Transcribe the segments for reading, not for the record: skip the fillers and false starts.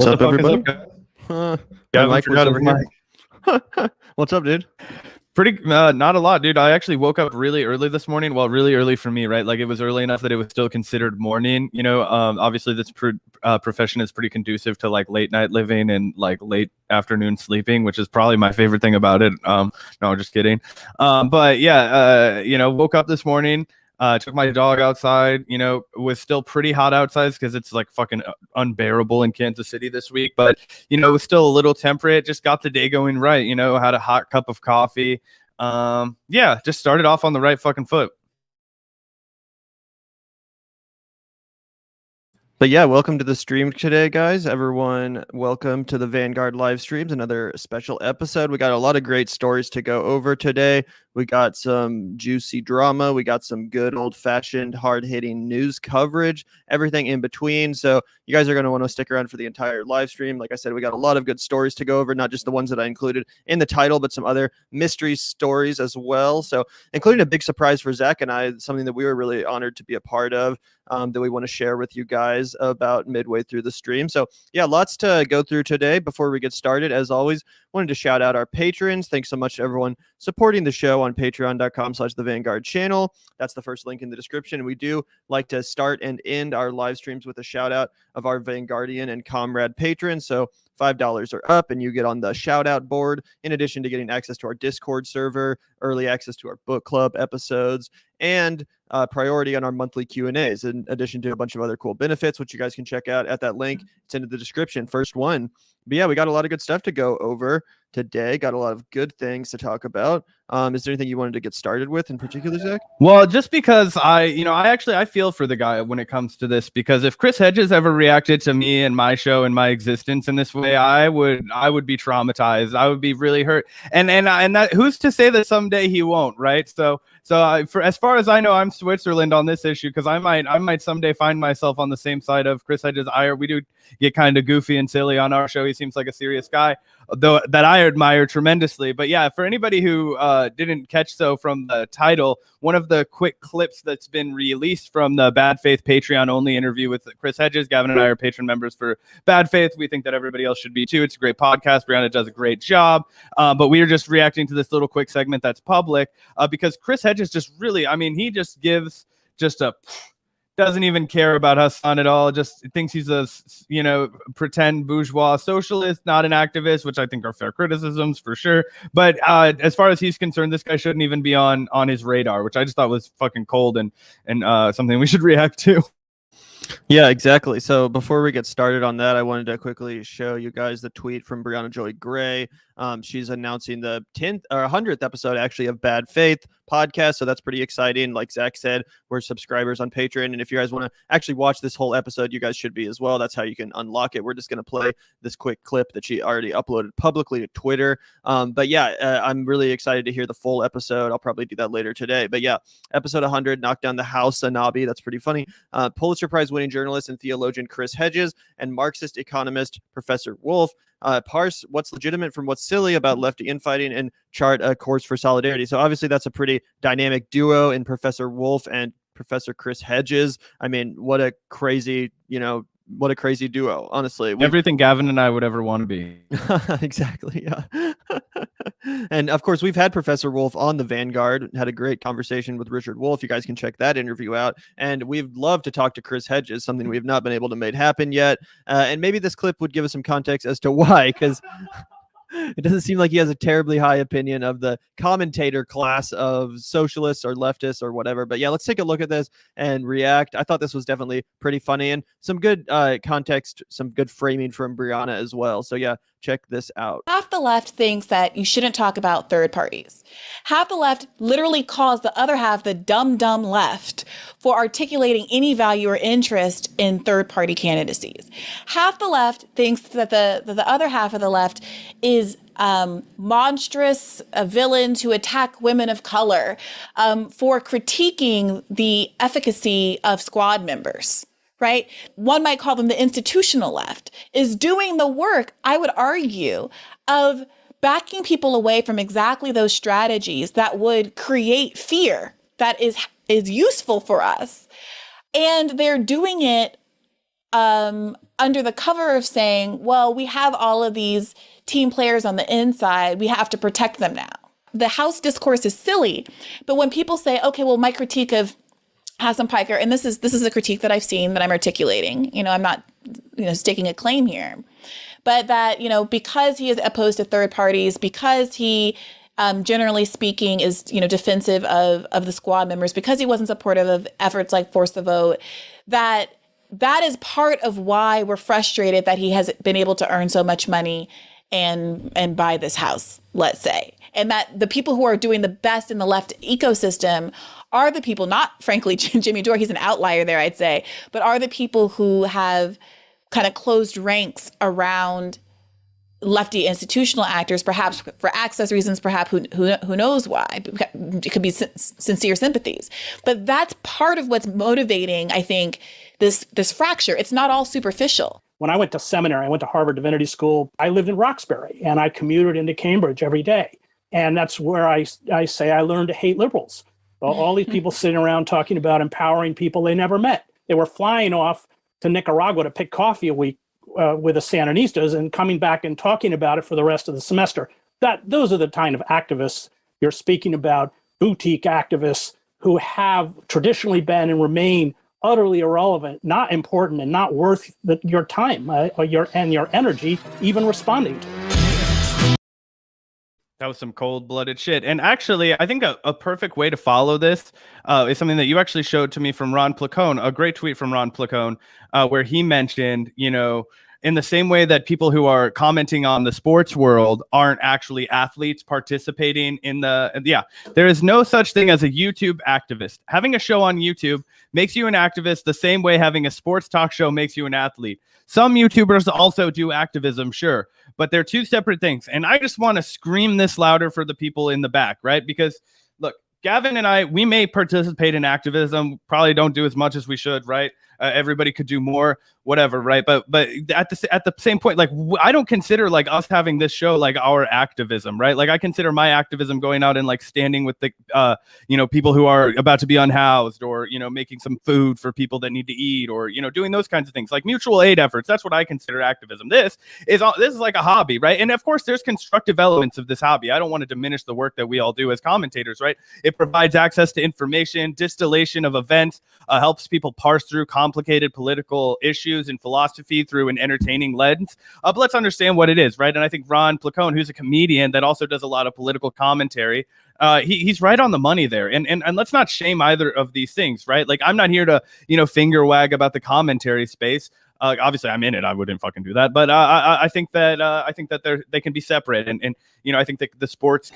What's up, everybody? Yeah, Mike was over here. What's up, dude? Pretty not a lot, dude. I actually woke up really early this morning. Well, really early for me, right? Like it was early enough that it was still considered morning. You know, obviously this profession is pretty conducive to like late night living and like late afternoon sleeping, which is probably my favorite thing about it. No, just kidding. But yeah, you know, woke up this morning. Took my dog outside, you know, it was still pretty hot outside because it's like fucking unbearable in Kansas City this week. But, you know, it was still a little temperate. Just got the day going right, you know, had a hot cup of coffee. Yeah, just started off on the right fucking foot. But yeah, welcome to the stream today, guys. Everyone, welcome to the Vanguard live streams, another special episode. We got a lot of great stories to go over today. We got some juicy drama. We got some good old-fashioned, hard-hitting news coverage, everything in between. So you guys are going to want to stick around for the entire live stream. Like I said, we got a lot of good stories to go over, not just the ones that I included in the title, but some other mystery stories as well. So including a big surprise for Zach and I, something that we were really honored to be a part of, that we want to share with you guys about midway through the stream. So yeah, lots to go through today. Before we get started, as always, wanted to shout out our patrons. Thanks so much to everyone supporting the show on patreon.com/the Vanguard channel. That's the first link in the description. We do like to start and end our live streams with a shout out of our Vanguardian and comrade patrons. So $5 or up and you get on the shout out board, in addition to getting access to our Discord server, early access to our book club episodes, and priority on our monthly Q&As, in addition to a bunch of other cool benefits, which you guys can check out at that link. It's in the description, first one. But yeah, we got a lot of good stuff to go over today. Got a lot of good things to talk about. Is there anything you wanted to get started with in particular, Zach? Well, just because I feel for the guy when it comes to this, because if Chris Hedges ever reacted to me and my show and my existence in this way, I would be traumatized. I would be really hurt. And that, who's to say that someday he won't, right? So for as far as I know, I'm Switzerland on this issue, because I might someday find myself on the same side of Chris Hedges. We do get kind of goofy and silly on our show. He seems like a serious guy, though, that I admire tremendously. But yeah, for anybody who didn't catch so from the title, one of the quick clips that's been released from the Bad Faith Patreon only interview with Chris Hedges. Gavin and I are patron members for Bad Faith. We think that everybody else should be too. It's a great podcast. Briahna does a great job. But we are just reacting to this little quick segment that's public because Chris Hedges just really, I mean, he just gives just a doesn't even care about Hasan at all. Just thinks he's a, you know, pretend bourgeois socialist, not an activist, which I think are fair criticisms for sure. But as far as he's concerned, this guy shouldn't even be on his radar, which I just thought was fucking cold and something we should react to. Yeah, exactly. So before we get started on that, I wanted to quickly show you guys the tweet from Briahna Joy Gray. She's announcing the 10th or 100th episode actually of Bad Faith podcast. So that's pretty exciting. Like Zach said, we're subscribers on Patreon. And if you guys want to actually watch this whole episode, you guys should be as well. That's how you can unlock it. We're just going to play this quick clip that she already uploaded publicly to Twitter. But yeah, I'm really excited to hear the full episode. I'll probably do that later today. But yeah, episode 100, knocked down the house, Anabi. That's pretty funny. Pulitzer Prize winning journalist and theologian Chris Hedges and Marxist economist Professor Wolf parse what's legitimate from what's silly about lefty infighting and chart a course for solidarity. So obviously that's a pretty dynamic duo in Professor Wolf and Professor Chris Hedges. I mean, what a crazy duo, honestly. Everything Gavin and I would ever want to be. Exactly, yeah. And of course, we've had Professor Wolf on the Vanguard, had a great conversation with Richard Wolff. You guys can check that interview out. And we'd love to talk to Chris Hedges, something we have not been able to make happen yet. And maybe this clip would give us some context as to why, because it doesn't seem like he has a terribly high opinion of the commentator class of socialists or leftists or whatever. But yeah, let's take a look at this and react. I thought this was definitely pretty funny and some good context, some good framing from Briahna as well. So yeah, check this out. Half the left thinks that you shouldn't talk about third parties. Half the left literally calls the other half the dumb left for articulating any value or interest in third party candidacies. Half the left thinks that the other half of the left is monstrous villains who attack women of color for critiquing the efficacy of squad members. Right? One might call them the institutional left, is doing the work, I would argue, of backing people away from exactly those strategies that would create fear that is useful for us. And they're doing it under the cover of saying, well, we have all of these team players on the inside, we have to protect them now. The House discourse is silly, but when people say, okay, well, my critique of Hasan Piker, and this is a critique that I've seen that I'm articulating, I'm not, staking a claim here, but that, because he is opposed to third parties, because he, generally speaking, is, defensive of the squad members, because he wasn't supportive of efforts like Force the Vote, that is part of why we're frustrated that he has been able to earn so much money and buy this house, let's say. And that the people who are doing the best in the left ecosystem are the people, not frankly Jimmy Dore, he's an outlier there, I'd say, but are the people who have kind of closed ranks around lefty institutional actors, perhaps for access reasons, perhaps who knows why. It could be sincere sympathies. But that's part of what's motivating, I think, this fracture. It's not all superficial. When I went to seminary, I went to Harvard Divinity School. I lived in Roxbury, and I commuted into Cambridge every day. And that's where I say I learned to hate liberals. All these people sitting around talking about empowering people they never met. They were flying off to Nicaragua to pick coffee a week with the Sandinistas and coming back and talking about it for the rest of the semester. Those are the kind of activists you're speaking about, boutique activists who have traditionally been and remain utterly irrelevant, not important, and not worth your time or your energy even responding to. That was some cold-blooded shit. And actually, I think a perfect way to follow this is something that you actually showed to me from Ron Placone, a great tweet from Ron Placone, where he mentioned, in the same way that people who are commenting on the sports world aren't actually athletes participating in there is no such thing as a YouTube activist. Having a show on YouTube makes you an activist the same way having a sports talk show makes you an athlete. Some YouTubers also do activism, sure, but they're two separate things. And I just want to scream this louder for the people in the back, right? Because look, Gavin and I, we may participate in activism, probably don't do as much as we should, right? Everybody could do more, whatever, right? But at the same point, like, I don't consider like us having this show like our activism, right? Like I consider my activism going out and like standing with the people who are about to be unhoused, or making some food for people that need to eat, or doing those kinds of things, like mutual aid efforts. That's what I consider activism. This is like a hobby, right? And of course there's constructive elements of this hobby. I don't want to diminish the work that we all do as commentators, right? It provides access to information, distillation of events, helps people parse through complicated political issues and philosophy through an entertaining lens. But let's understand what it is, right? And I think Ron Placone, who's a comedian that also does a lot of political commentary, he's right on the money there. And let's not shame either of these things, right? Like I'm not here to, finger wag about the commentary space. Obviously I'm in it. I wouldn't fucking do that. But I think that they can be separate. And I think that the sports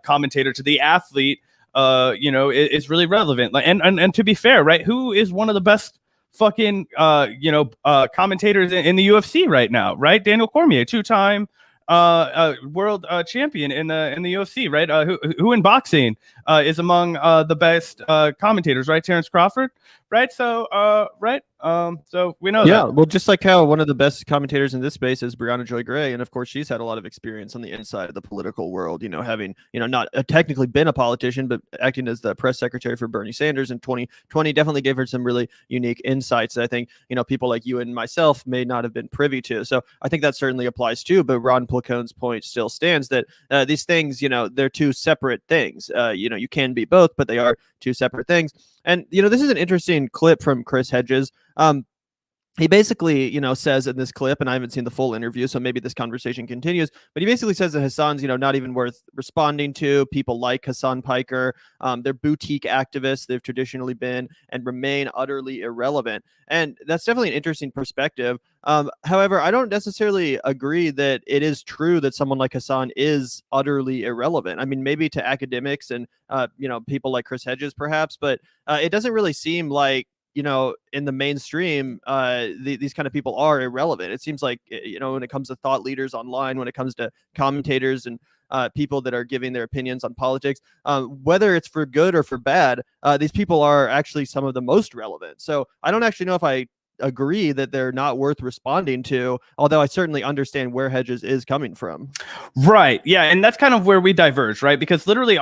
commentator to the athlete, is really relevant. Like, and to be fair, right? Who is one of the best fucking commentators in the UFC right now, right? Daniel Cormier, two-time world champion in the UFC, right? Who in boxing is among the best commentators, right? Terrence Crawford, right? So so we know that. Yeah, well, just like how one of the best commentators in this space is Briahna Joy Gray, and of course she's had a lot of experience on the inside of the political world, having not technically been a politician, but acting as the press secretary for Bernie Sanders in 2020 definitely gave her some really unique insights that I think people like you and myself may not have been privy to. So I think that certainly applies too. But Ron Placone's point still stands that these things, they're two separate things. You can be both, but they are two separate things. And this is an interesting clip from Chris Hedges. He basically, says in this clip, and I haven't seen the full interview, so maybe this conversation continues, but he basically says that Hasan's, not even worth responding to. People like Hasan Piker, they're boutique activists. They've traditionally been and remain utterly irrelevant. And that's definitely an interesting perspective. However, I don't necessarily agree that it is true that someone like Hasan is utterly irrelevant. I mean, maybe to academics and, people like Chris Hedges, perhaps, but it doesn't really seem like, in the mainstream, these kind of people are irrelevant. It seems like, when it comes to thought leaders online, when it comes to commentators and people that are giving their opinions on politics, whether it's for good or for bad, these people are actually some of the most relevant. So I don't actually know if I agree that they're not worth responding to, although I certainly understand where Hedges is coming from. Right. Yeah. And that's kind of where we diverge, right? Because literally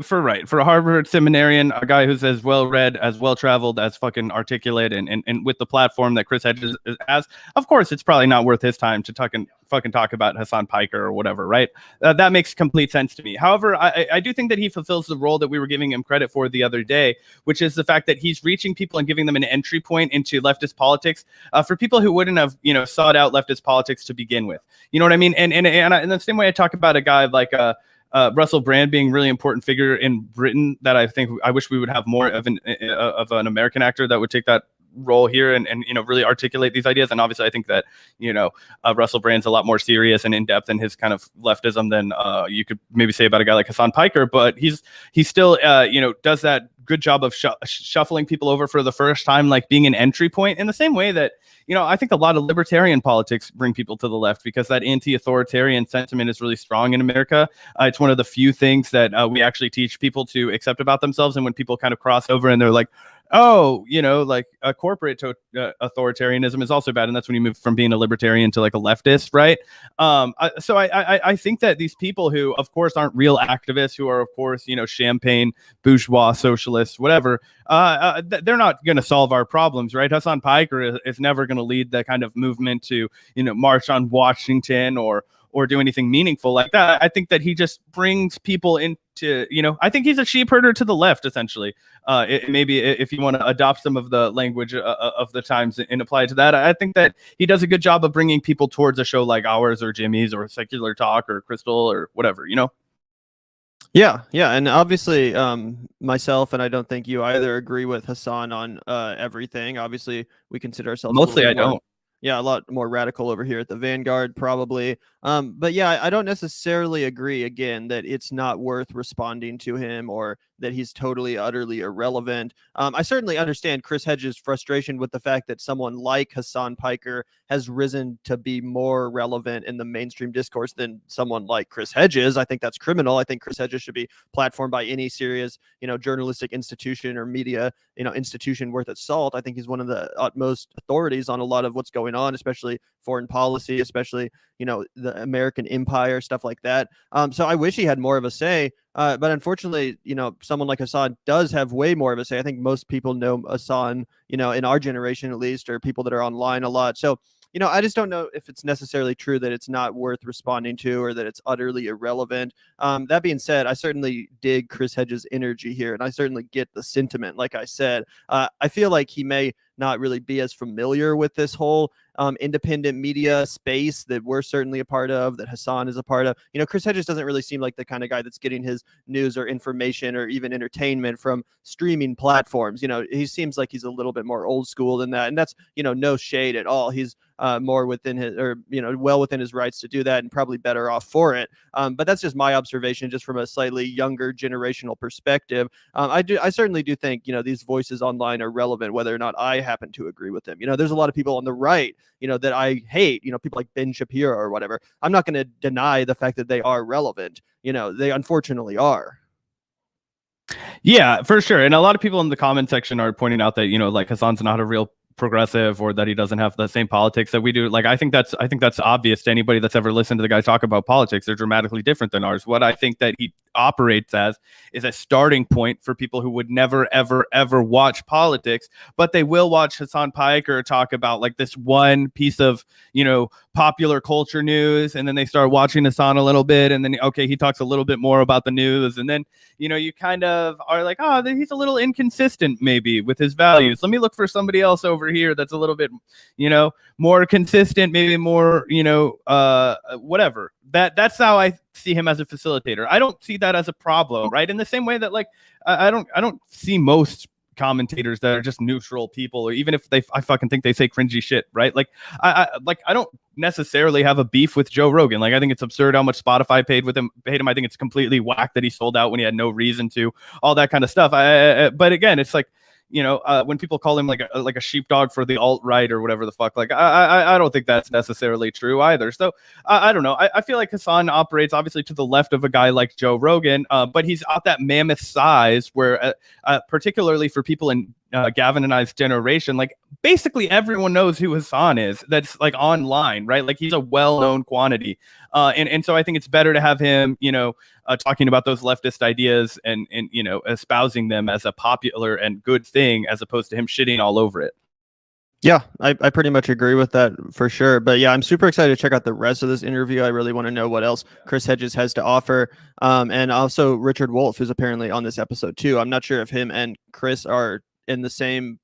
for a Harvard seminarian, a guy who's as well read, as well traveled, as fucking articulate, and with the platform that Chris Hedges has, of course, it's probably not worth his time to fucking talk about Hasan Piker or whatever, right? That makes complete sense to me. However, I do think that he fulfills the role that we were giving him credit for the other day, which is the fact that he's reaching people and giving them an entry point into leftist politics for people who wouldn't have, sought out leftist politics to begin with. You know what I mean? And in the same way I talk about a guy like Russell Brand being a really important figure in Britain, that I wish we would have more of an American actor that would take that role here and really articulate these ideas. And obviously I think that Russell Brand's a lot more serious and in-depth in his kind of leftism than you could maybe say about a guy like Hasan Piker, but he's still does that good job of shuffling people over for the first time, like being an entry point, in the same way that I think a lot of libertarian politics bring people to the left, because that anti-authoritarian sentiment is really strong in America. It's one of the few things that we actually teach people to accept about themselves. And when people kind of cross over and they're like, oh, like a corporate authoritarianism is also bad. And that's when you move from being a libertarian to like a leftist, right? So I think that these people who, of course, aren't real activists, who are, of course, champagne, bourgeois, socialists, whatever, they're not going to solve our problems, right? Hasan Piker is never going to lead the kind of movement to, march on Washington or do anything meaningful like that. I think that he just brings people into, I think he's a sheep herder to the left, essentially. Maybe if you want to adopt some of the language of the times and apply it to that, I think that he does a good job of bringing people towards a show like ours or Jimmy's or Secular Talk or Crystal or whatever, Yeah. And obviously, myself and I don't think you either agree with Hasan on everything. Obviously, we consider ourselves mostly I don't. Yeah, a lot more radical over here at the Vanguard, probably. But yeah, I don't necessarily agree, again, that it's not worth responding to him or that he's totally, utterly irrelevant. I certainly understand Chris Hedges' frustration with the fact that someone like Hasan Piker has risen to be more relevant in the mainstream discourse than someone like Chris Hedges. I think that's criminal. I think Chris Hedges should be platformed by any serious, journalistic institution or media, institution worth its salt. I think he's one of the utmost authorities on a lot of what's going on, especially foreign policy, especially, the American empire, stuff like that. So I wish he had more of a say. But unfortunately, someone like Hasan does have way more of a say. I think most people know Hasan, in our generation at least, or people that are online a lot. So, I just don't know if it's necessarily true that it's not worth responding to or that it's utterly irrelevant. That being said, I certainly dig Chris Hedges' energy here, and I certainly get the sentiment. Like I said, I feel like he may not really be as familiar with this whole independent media space that we're certainly a part of, that Hasan is a part of. Chris Hedges doesn't really seem like the kind of guy that's getting his news or information or even entertainment from streaming platforms. He seems like he's a little bit more old school than that. And that's, no shade at all. He's more within his, or, well within his rights to do that and probably better off for it. But that's just my observation, just from a slightly younger generational perspective. I certainly do think, these voices online are relevant, whether or not I happen to agree with them. There's a lot of people on the right, that I hate, people like Ben Shapiro or whatever. I'm not going to deny the fact that they are relevant. They unfortunately are. Yeah, for sure. And a lot of people in the comment section are pointing out that, like Hasan's not a real progressive, or that he doesn't have the same politics that we do. Like, I think that's obvious to anybody that's ever listened to the guy talk about politics. They're dramatically different than ours. What I think that he operates as is a starting point for people who would never, ever, ever watch politics, but they will watch Hasan Piker talk about like this one piece of, popular culture news. And then they start watching Hasan a little bit. And then, okay, he talks a little bit more about the news. And then, you kind of are like, oh, he's a little inconsistent maybe with his values. Let me look for somebody else over here that's a little bit, more consistent, maybe more, whatever. That's how I see him as a facilitator. I don't see that as a problem, right? In the same way that, like, I don't see most commentators that are just neutral people, or even if I fucking think they say cringy shit, right? Like, I don't necessarily have a beef with Joe Rogan. Like, I think it's absurd how much Spotify paid him. I think it's completely whack that he sold out when he had no reason to, all that kind of stuff. But again, it's like, when people call him like a sheepdog for the alt-right or whatever the fuck, like, I don't think that's necessarily true either. So I don't know. I feel like Hasan operates obviously to the left of a guy like Joe Rogan, but he's at that mammoth size where, particularly for people in Gavin and I's generation, like basically everyone knows who Hasan is. That's like online, right? Like he's a well-known quantity, and so I think it's better to have him, talking about those leftist ideas and espousing them as a popular and good thing, as opposed to him shitting all over it. Yeah, I pretty much agree with that for sure. But yeah, I'm super excited to check out the rest of this interview. I really want to know what else Chris Hedges has to offer. And also Richard Wolff, who's apparently on this episode too. I'm not sure if him and Chris are in the same,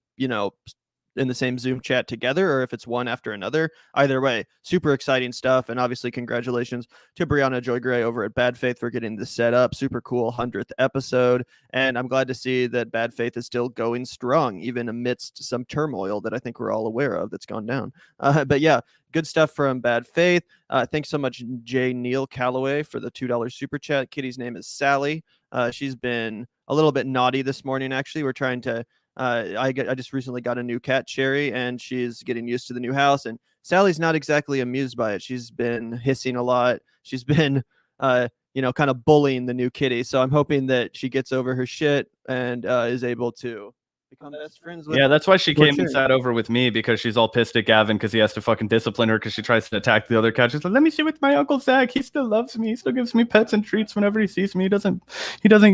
in the same Zoom chat together or if it's one after another. Either way, super exciting stuff. And obviously congratulations to Briahna Joy Gray over at Bad Faith for getting this set up. Super cool 100th episode. And I'm glad to see that Bad Faith is still going strong, even amidst some turmoil that I think we're all aware of that's gone down. But yeah, good stuff from Bad Faith. Thanks so much, J. Neil Calloway, for the $2 super chat. Kitty's name is Sally. She's been a little bit naughty this morning, actually. We're trying to I just recently got a new cat, Cherry, and she's getting used to the new house. And Sally's not exactly amused by it. She's been hissing a lot. She's been, kind of bullying the new kitty. So I'm hoping that she gets over her shit and is able to become best friends with. Yeah, that's why she came Cherry. and sat over with me, because she's all pissed at Gavin because he has to fucking discipline her because she tries to attack the other cat. She's like, "Let me see with my Uncle Zac. He still loves me. He still gives me pets and treats whenever he sees me. He doesn't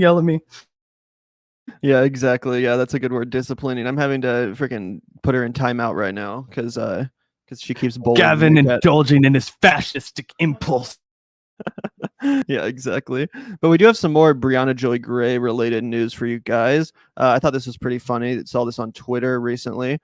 yell at me." Yeah, exactly. Yeah, that's a good word, disciplining. I'm having to freaking put her in timeout right now because she keeps bullying Gavin the cat. indulging in his fascistic impulse. Yeah, exactly. But we do have some more Briahna Joy Gray related news for you guys. I thought this was pretty funny. I saw this on Twitter recently.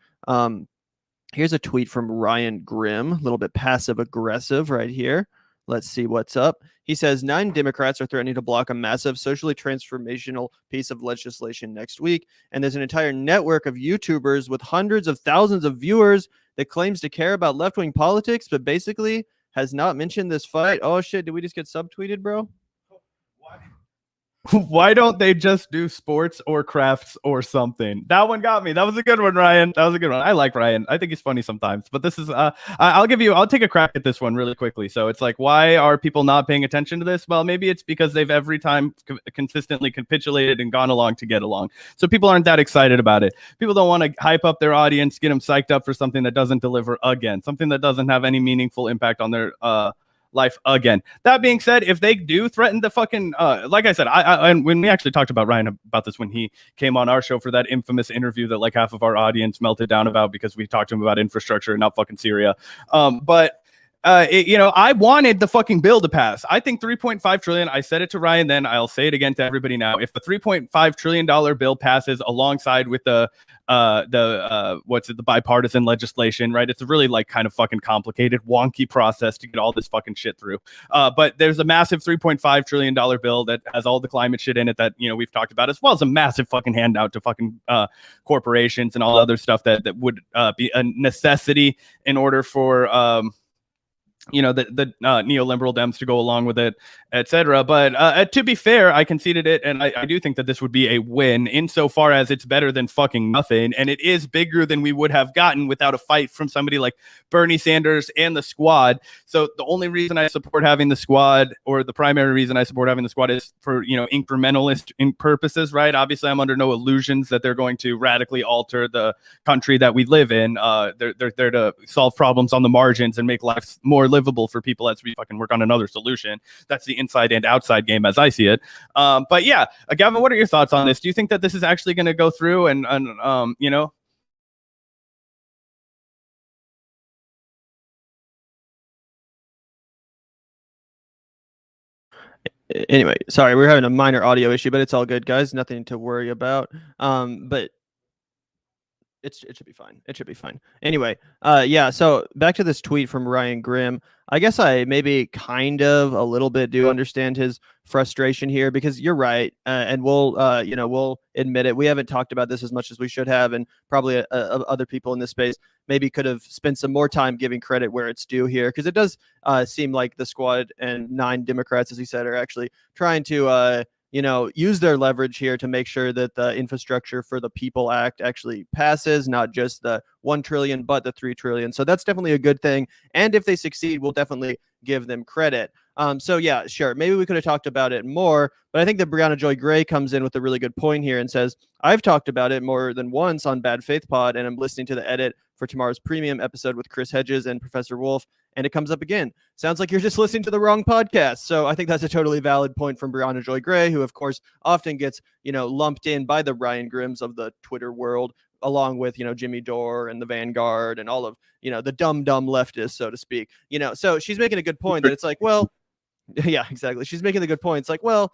Here's a tweet from Ryan Grimm, a little bit passive aggressive right here. Let's see what's up. He says 9 Democrats are threatening to block a massive socially transformational piece of legislation next week. And there's an entire network of YouTubers with hundreds of thousands of viewers that claims to care about left-wing politics, but basically has not mentioned this fight. Oh shit, did we just get subtweeted, bro? Why don't they just do sports or crafts or something? That one got me. That was a good one, Ryan. That was a good one. I like Ryan. I think he's funny sometimes. But this is I'll take a crack at this one really quickly. So it's like, why are people not paying attention to this? Well, maybe it's because they've every time consistently capitulated and gone along to get along. So people aren't that excited about it. People don't want to hype up their audience, get them psyched up for something that doesn't deliver again, something that doesn't have any meaningful impact on their life again. That being said, if they do threaten to fucking like I said, I when we actually talked about Ryan about this when he came on our show for that infamous interview that like half of our audience melted down about because we talked to him about infrastructure and not fucking Syria. I wanted the fucking bill to pass. I think 3.5 trillion. I said it to Ryan then. I'll say it again to everybody now. If the 3.5 trillion dollar bill passes alongside with the bipartisan legislation, right? It's a really like kind of fucking complicated, wonky process to get all this fucking shit through. But there's a massive 3.5 trillion dollar bill that has all the climate shit in it that we've talked about, as well as a massive fucking handout to fucking corporations and all other stuff that would be a necessity in order for the neoliberal Dems to go along with it, etc. But to be fair, I conceded it, and I do think that this would be a win insofar as it's better than fucking nothing, and it is bigger than we would have gotten without a fight from somebody like Bernie Sanders and the Squad. So the only reason I support having the Squad, or the primary reason I support having the Squad, is for incrementalist purposes, right? Obviously, I'm under no illusions that they're going to radically alter the country that we live in. They're there to solve problems on the margins and make life more livable for people as we fucking work on another solution. That's the inside and outside game as I see it. But yeah, Gavin, what are your thoughts on this? Do you think that this is actually going to go through and Anyway, sorry, we're having a minor audio issue, but it's all good, guys. Nothing to worry about. But it should be fine. It should be fine. Anyway, yeah, so back to this tweet from Ryan Grimm. I guess I maybe kind of a little bit do understand his frustration here, because you're right. And we'll admit it. We haven't talked about this as much as we should have. And probably other people in this space maybe could have spent some more time giving credit where it's due here, because it does seem like the Squad and 9 Democrats, as he said, are actually trying to, use their leverage here to make sure that the Infrastructure for the People Act actually passes, not just the 1 trillion, but the 3 trillion. So that's definitely a good thing. And if they succeed, we'll definitely give them credit. So yeah, sure. Maybe we could have talked about it more, but I think that Briahna Joy Gray comes in with a really good point here and says, I've talked about it more than once on Bad Faith Pod, and I'm listening to the edit for tomorrow's premium episode with Chris Hedges and Professor Wolf, and it comes up again. Sounds like you're just listening to the wrong podcast. So I think that's a totally valid point from Briahna Joy Gray, who of course often gets, lumped in by the Ryan Grimms of the Twitter world, along with, Jimmy Dore and the Vanguard and all of, the dumb leftists, so to speak. So she's making a good point that it's like, well, yeah, exactly. She's making the good point. It's like, well,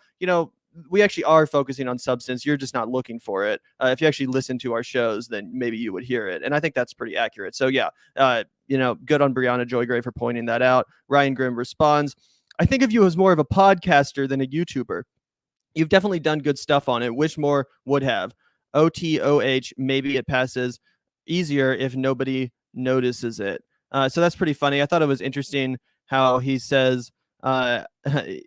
we actually are focusing on substance. You're just not looking for it. If you actually listen to our shows, then maybe you would hear it. And I think that's pretty accurate. So yeah, good on Briahna Joy Gray for pointing that out. Ryan Grimm responds, I think of you as more of a podcaster than a YouTuber. You've definitely done good stuff on it. Wish more would have. OTOH, maybe it passes easier if nobody notices it. So that's pretty funny. I thought it was interesting how he says,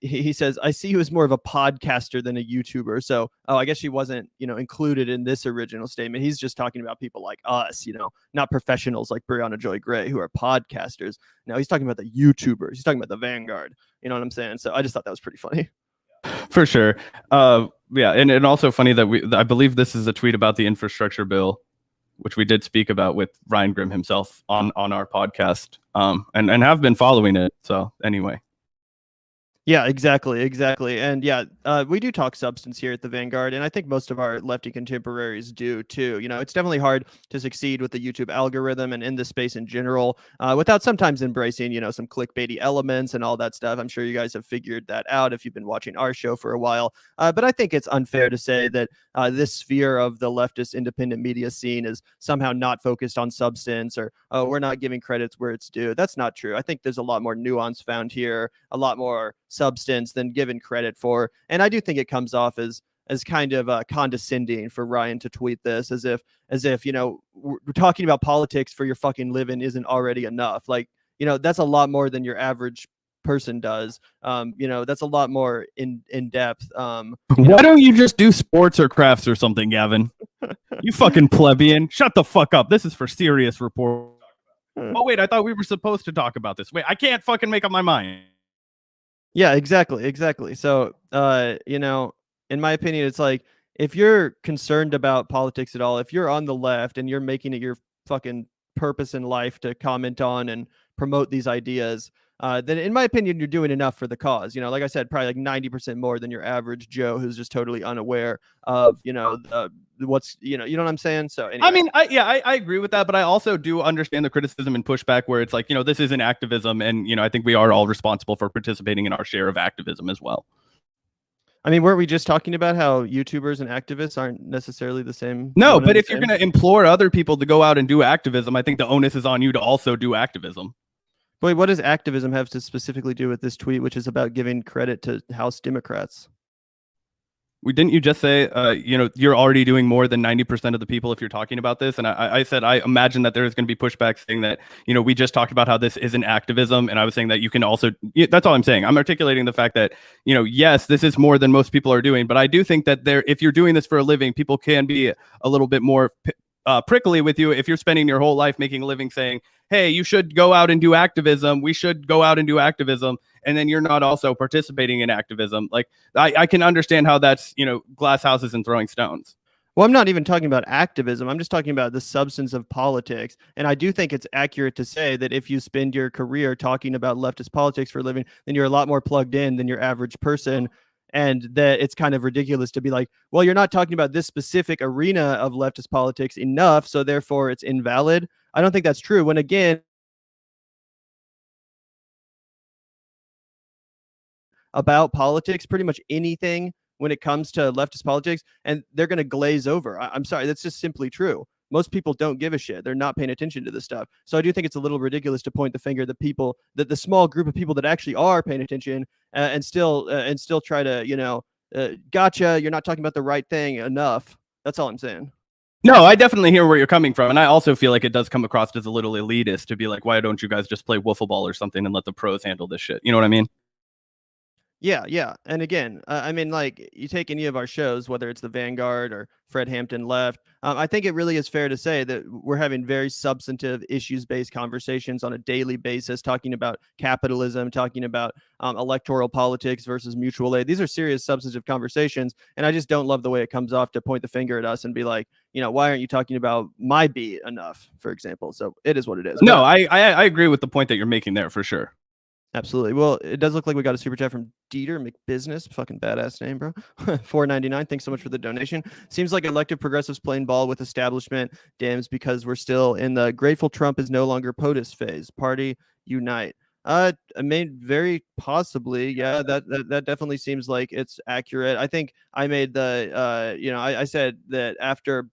he says, I see you as more of a podcaster than a YouTuber. So, I guess she wasn't, included in this original statement. He's just talking about people like us, not professionals like Briahna Joy Gray who are podcasters. No, he's talking about the YouTubers. He's talking about the Vanguard. You know what I'm saying? So I just thought that was pretty funny. For sure. Yeah. And also funny that I believe this is a tweet about the infrastructure bill, which we did speak about with Ryan Grimm himself on our podcast, and have been following it. So anyway. Yeah, exactly. And yeah, we do talk substance here at the Vanguard, and I think most of our lefty contemporaries do too. It's definitely hard to succeed with the YouTube algorithm and in this space in general without sometimes embracing, some clickbaity elements and all that stuff. I'm sure you guys have figured that out if you've been watching our show for a while. But I think it's unfair to say that this sphere of the leftist independent media scene is somehow not focused on substance, or we're not giving credits where it's due. That's not true. I think there's a lot more nuance found here, a lot more substance than given credit for. And I do think it comes off as kind of condescending for Ryan to tweet this as if we're talking about politics for your fucking living isn't already enough. Like, that's a lot more than your average person does. That's a lot more in depth. Why don't you just do sports or crafts or something, Gavin? You fucking plebeian. Shut the fuck up. This is for serious report. Oh wait, I thought we were supposed to talk about this. Wait, I can't fucking make up my mind. Yeah, exactly. So, in my opinion, it's like, if you're concerned about politics at all, if you're on the left and you're making it your fucking purpose in life to comment on and promote these ideas, then in my opinion, you're doing enough for the cause. Like I said, probably like 90% more than your average Joe who's just totally unaware of, what's, you know what I'm saying? So anyway. I mean, I agree with that, but I also do understand the criticism and pushback where it's like, this isn't activism. And, I think we are all responsible for participating in our share of activism as well. I mean, weren't we just talking about how YouTubers and activists aren't necessarily the same? No, but if you're going to implore other people to go out and do activism, I think the onus is on you to also do activism. Wait, what does activism have to specifically do with this tweet, which is about giving credit to House Democrats? Didn't you just say, you're already doing more than 90% of the people if you're talking about this? And I said, I imagine that there is going to be pushback saying that, we just talked about how this isn't activism. And I was saying that you can also, that's all I'm saying. I'm articulating the fact that, yes, this is more than most people are doing. But I do think that if you're doing this for a living, people can be a little bit more prickly with you if you're spending your whole life making a living saying, hey, you should go out and do activism. We should go out and do activism. And then you're not also participating in activism. Like, I can understand how that's, glass houses and throwing stones. Well, I'm not even talking about activism. I'm just talking about the substance of politics. And I do think it's accurate to say that if you spend your career talking about leftist politics for a living, then you're a lot more plugged in than your average person. And that it's kind of ridiculous to be like, well, you're not talking about this specific arena of leftist politics enough, so therefore it's invalid. I don't think that's true. When again, about politics, pretty much anything when it comes to leftist politics, and they're going to glaze over. I'm sorry, that's just simply true. Most people don't give a shit. They're not paying attention to this stuff. So I do think it's a little ridiculous to point the finger at the small group of people that actually are paying attention and still try to, gotcha, you're not talking about the right thing enough. That's all I'm saying. No, I definitely hear where you're coming from. And I also feel like it does come across as a little elitist to be like, why don't you guys just play wiffle ball or something and let the pros handle this shit? You know what I mean? Yeah. And again, I mean, like you take any of our shows, whether it's the Vanguard or Fred Hampton Left, I think it really is fair to say that we're having very substantive issues-based conversations on a daily basis, talking about capitalism, talking about electoral politics versus mutual aid. These are serious, substantive conversations, and I just don't love the way it comes off to point the finger at us and be like, why aren't you talking about my beat enough, for example? So it is what it is. No, I agree with the point that you're making there for sure. Absolutely. Well, it does look like we got a super chat from Dieter McBusiness. Fucking badass name, bro. $4.99. Thanks so much for the donation. Seems like elected progressives playing ball with establishment Dems because we're still in the grateful Trump is no longer POTUS phase. Party unite. I mean, very possibly. Yeah, that definitely seems like it's accurate. I think I made the I said that after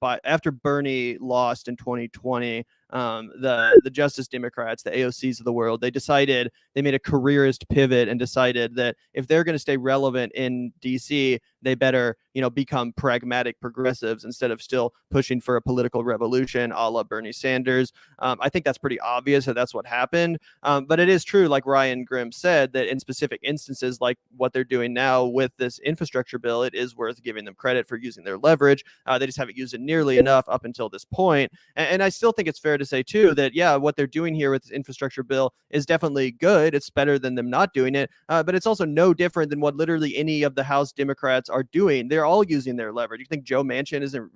Bernie lost in 2020, the Justice Democrats, the AOCs of the world, they made a careerist pivot and decided that if they're going to stay relevant in DC, they better, become pragmatic progressives instead of still pushing for a political revolution a la Bernie Sanders. I think that's pretty obvious that that's what happened. But it is true, like Ryan Grimm said, that in specific instances like what they're doing now with this infrastructure bill, it is worth giving them credit for using their leverage. They just haven't used it nearly enough up until this point. And I still think it's fair to say, too, that, yeah, what they're doing here with this infrastructure bill is definitely good. It's better than them not doing it. But it's also no different than what literally any of the House Democrats are doing. They're all using their leverage. You think Joe Manchin isn't,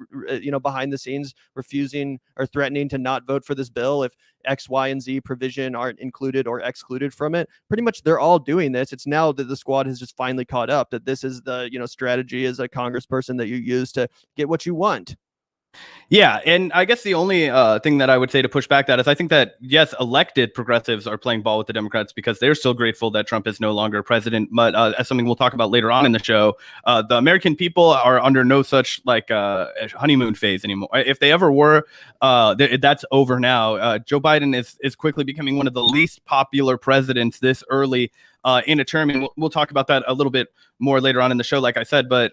behind the scenes refusing or threatening to not vote for this bill if X, Y, and Z provision aren't included or excluded from it? Pretty much they're all doing this. It's now that the squad has just finally caught up that this is the, strategy as a congressperson that you use to get what you want. Yeah, and I guess the only thing that I would say to push back that is I think that, yes, elected progressives are playing ball with the Democrats because they're still grateful that Trump is no longer president. But as something we'll talk about later on in the show, the American people are under no such honeymoon phase anymore. If they ever were, that's over now. Joe Biden is quickly becoming one of the least popular presidents this early in a term. And we'll talk about that a little bit more later on in the show, like I said. But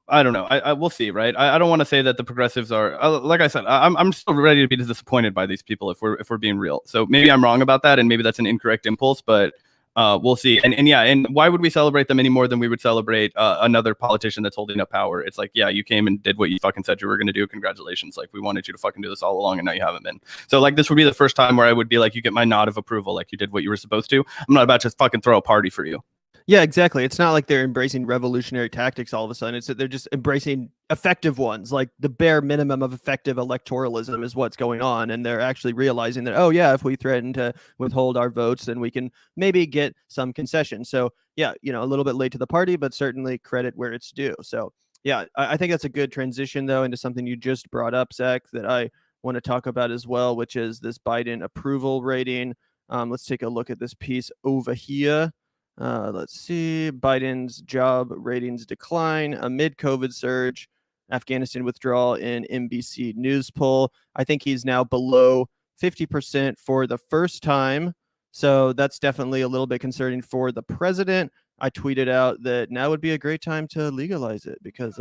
I don't know. We'll see, right? I don't want to say that the progressives are, like I said, I'm still ready to be disappointed by these people if we're being real. So maybe I'm wrong about that, and maybe that's an incorrect impulse, but we'll see. And why would we celebrate them any more than we would celebrate another politician that's holding up power? It's like, yeah, you came and did what you fucking said you were going to do. Congratulations. Like, we wanted you to fucking do this all along, and now you haven't been. So like, this would be the first time where I would be like, you get my nod of approval, like you did what you were supposed to. I'm not about to fucking throw a party for you. Yeah, exactly. It's not like they're embracing revolutionary tactics all of a sudden. It's that they're just embracing effective ones, like the bare minimum of effective electoralism is what's going on. And they're actually realizing that, oh, yeah, if we threaten to withhold our votes, then we can maybe get some concession. So, yeah, a little bit late to the party, but certainly credit where it's due. So, yeah, I think that's a good transition, though, into something you just brought up, Zach, that I want to talk about as well, which is this Biden approval rating. Let's take a look at this piece over here. Let's see. Biden's job ratings decline amid COVID surge. Afghanistan withdrawal in NBC News poll. I think he's now below 50% for the first time. So that's definitely a little bit concerning for the president. I tweeted out that now would be a great time to legalize it because,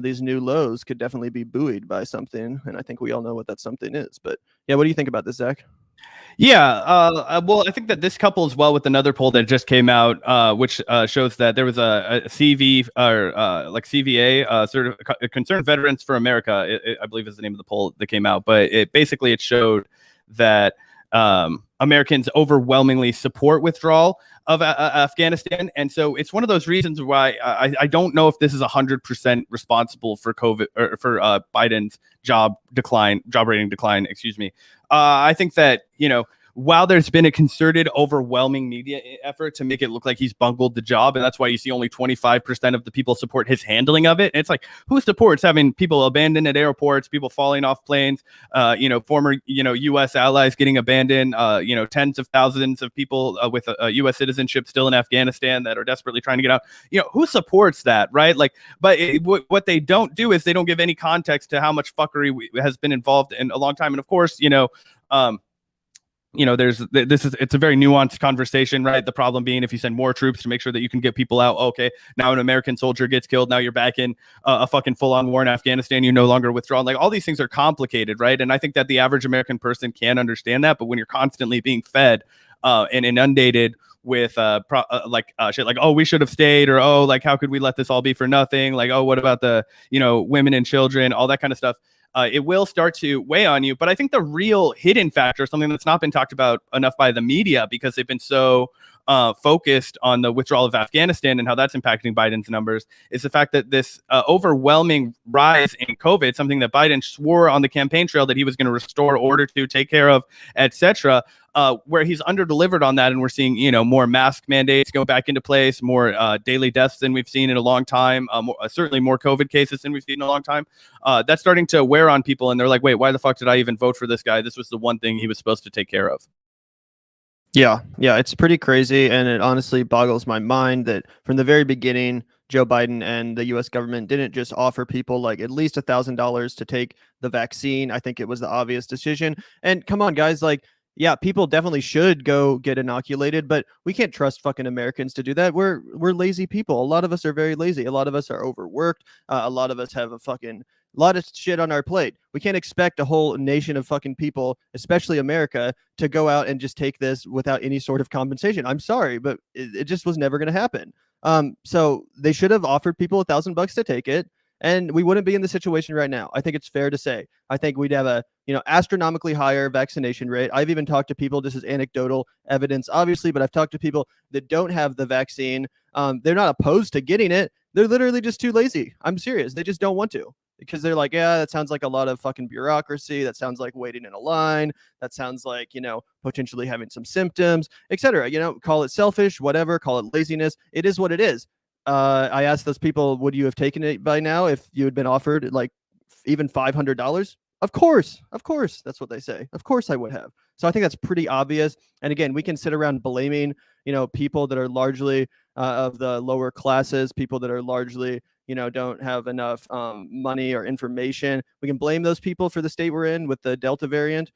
these new lows could definitely be buoyed by something. And I think we all know what that something is. But yeah, what do you think about this, Zach? Yeah, well, I think that this couples well with another poll that just came out, which shows that there was a CV or CVA, sort of Concerned Veterans for America, I believe is the name of the poll that came out. But it showed that Americans overwhelmingly support withdrawal of Afghanistan. And so it's one of those reasons why I don't know if this is 100% responsible for COVID or for Biden's job rating decline, excuse me. I think that, while there's been a concerted, overwhelming media effort to make it look like he's bungled the job, and that's why you see only 25% of the people support his handling of it. And it's like, who supports having people abandoned at airports, people falling off planes, former, U.S. allies getting abandoned, tens of thousands of people with U.S. citizenship still in Afghanistan that are desperately trying to get out. Who supports that, right? Like, but what they don't do is they don't give any context to how much fuckery has been involved in a long time. And of course, it's a very nuanced conversation, right? The problem being if you send more troops to make sure that you can get people out, okay, now an American soldier gets killed, now you're back in a fucking full-on war in Afghanistan, you no longer withdraw. Like, all these things are complicated, right? And I think that the average American person can understand that, but when you're constantly being fed and inundated with shit like, oh, we should have stayed, or oh, like how could we let this all be for nothing? Like, oh, what about the women and children, all that kind of stuff. It will start to weigh on you. But I think the real hidden factor, something that's not been talked about enough by the media because they've been so focused on the withdrawal of Afghanistan and how that's impacting Biden's numbers, is the fact that this overwhelming rise in COVID, something that Biden swore on the campaign trail that he was going to restore order to, take care of, etc., where he's under-delivered on that, and we're seeing, more mask mandates go back into place, more daily deaths than we've seen in a long time, certainly more COVID cases than we've seen in a long time. That's starting to wear on people, and they're like, wait, why the fuck did I even vote for this guy? This was the one thing he was supposed to take care of. Yeah, it's pretty crazy, and it honestly boggles my mind that from the very beginning, Joe Biden and the U.S. government didn't just offer people like at least $1,000 to take the vaccine. I think it was the obvious decision. And come on, guys, like, yeah, people definitely should go get inoculated, but we can't trust fucking Americans to do that. We're lazy people. A lot of us are very lazy. A lot of us are overworked. A lot of us have a lot of shit on our plate. We can't expect a whole nation of fucking people, especially America, to go out and just take this without any sort of compensation. I'm sorry, but it just was never going to happen. So they should have offered people $1,000 to take it, and we wouldn't be in the situation right now. I think it's fair to say. I think we'd have a astronomically higher vaccination rate. I've even talked to people, this is anecdotal evidence, obviously, but I've talked to people that don't have the vaccine. They're not opposed to getting it. They're literally just too lazy. I'm serious. They just don't want to. Because they're like, yeah, that sounds like a lot of fucking bureaucracy. That sounds like waiting in a line. That sounds like, potentially having some symptoms, etc. Call it selfish, whatever, call it laziness. It is what it is. I asked those people, would you have taken it by now if you had been offered like even $500? Of course. That's what they say. Of course I would have. So I think that's pretty obvious. And again, we can sit around blaming, people that are largely of the lower classes, people that are largely, don't have enough money or information. We can blame those people for the state we're in with the Delta variant,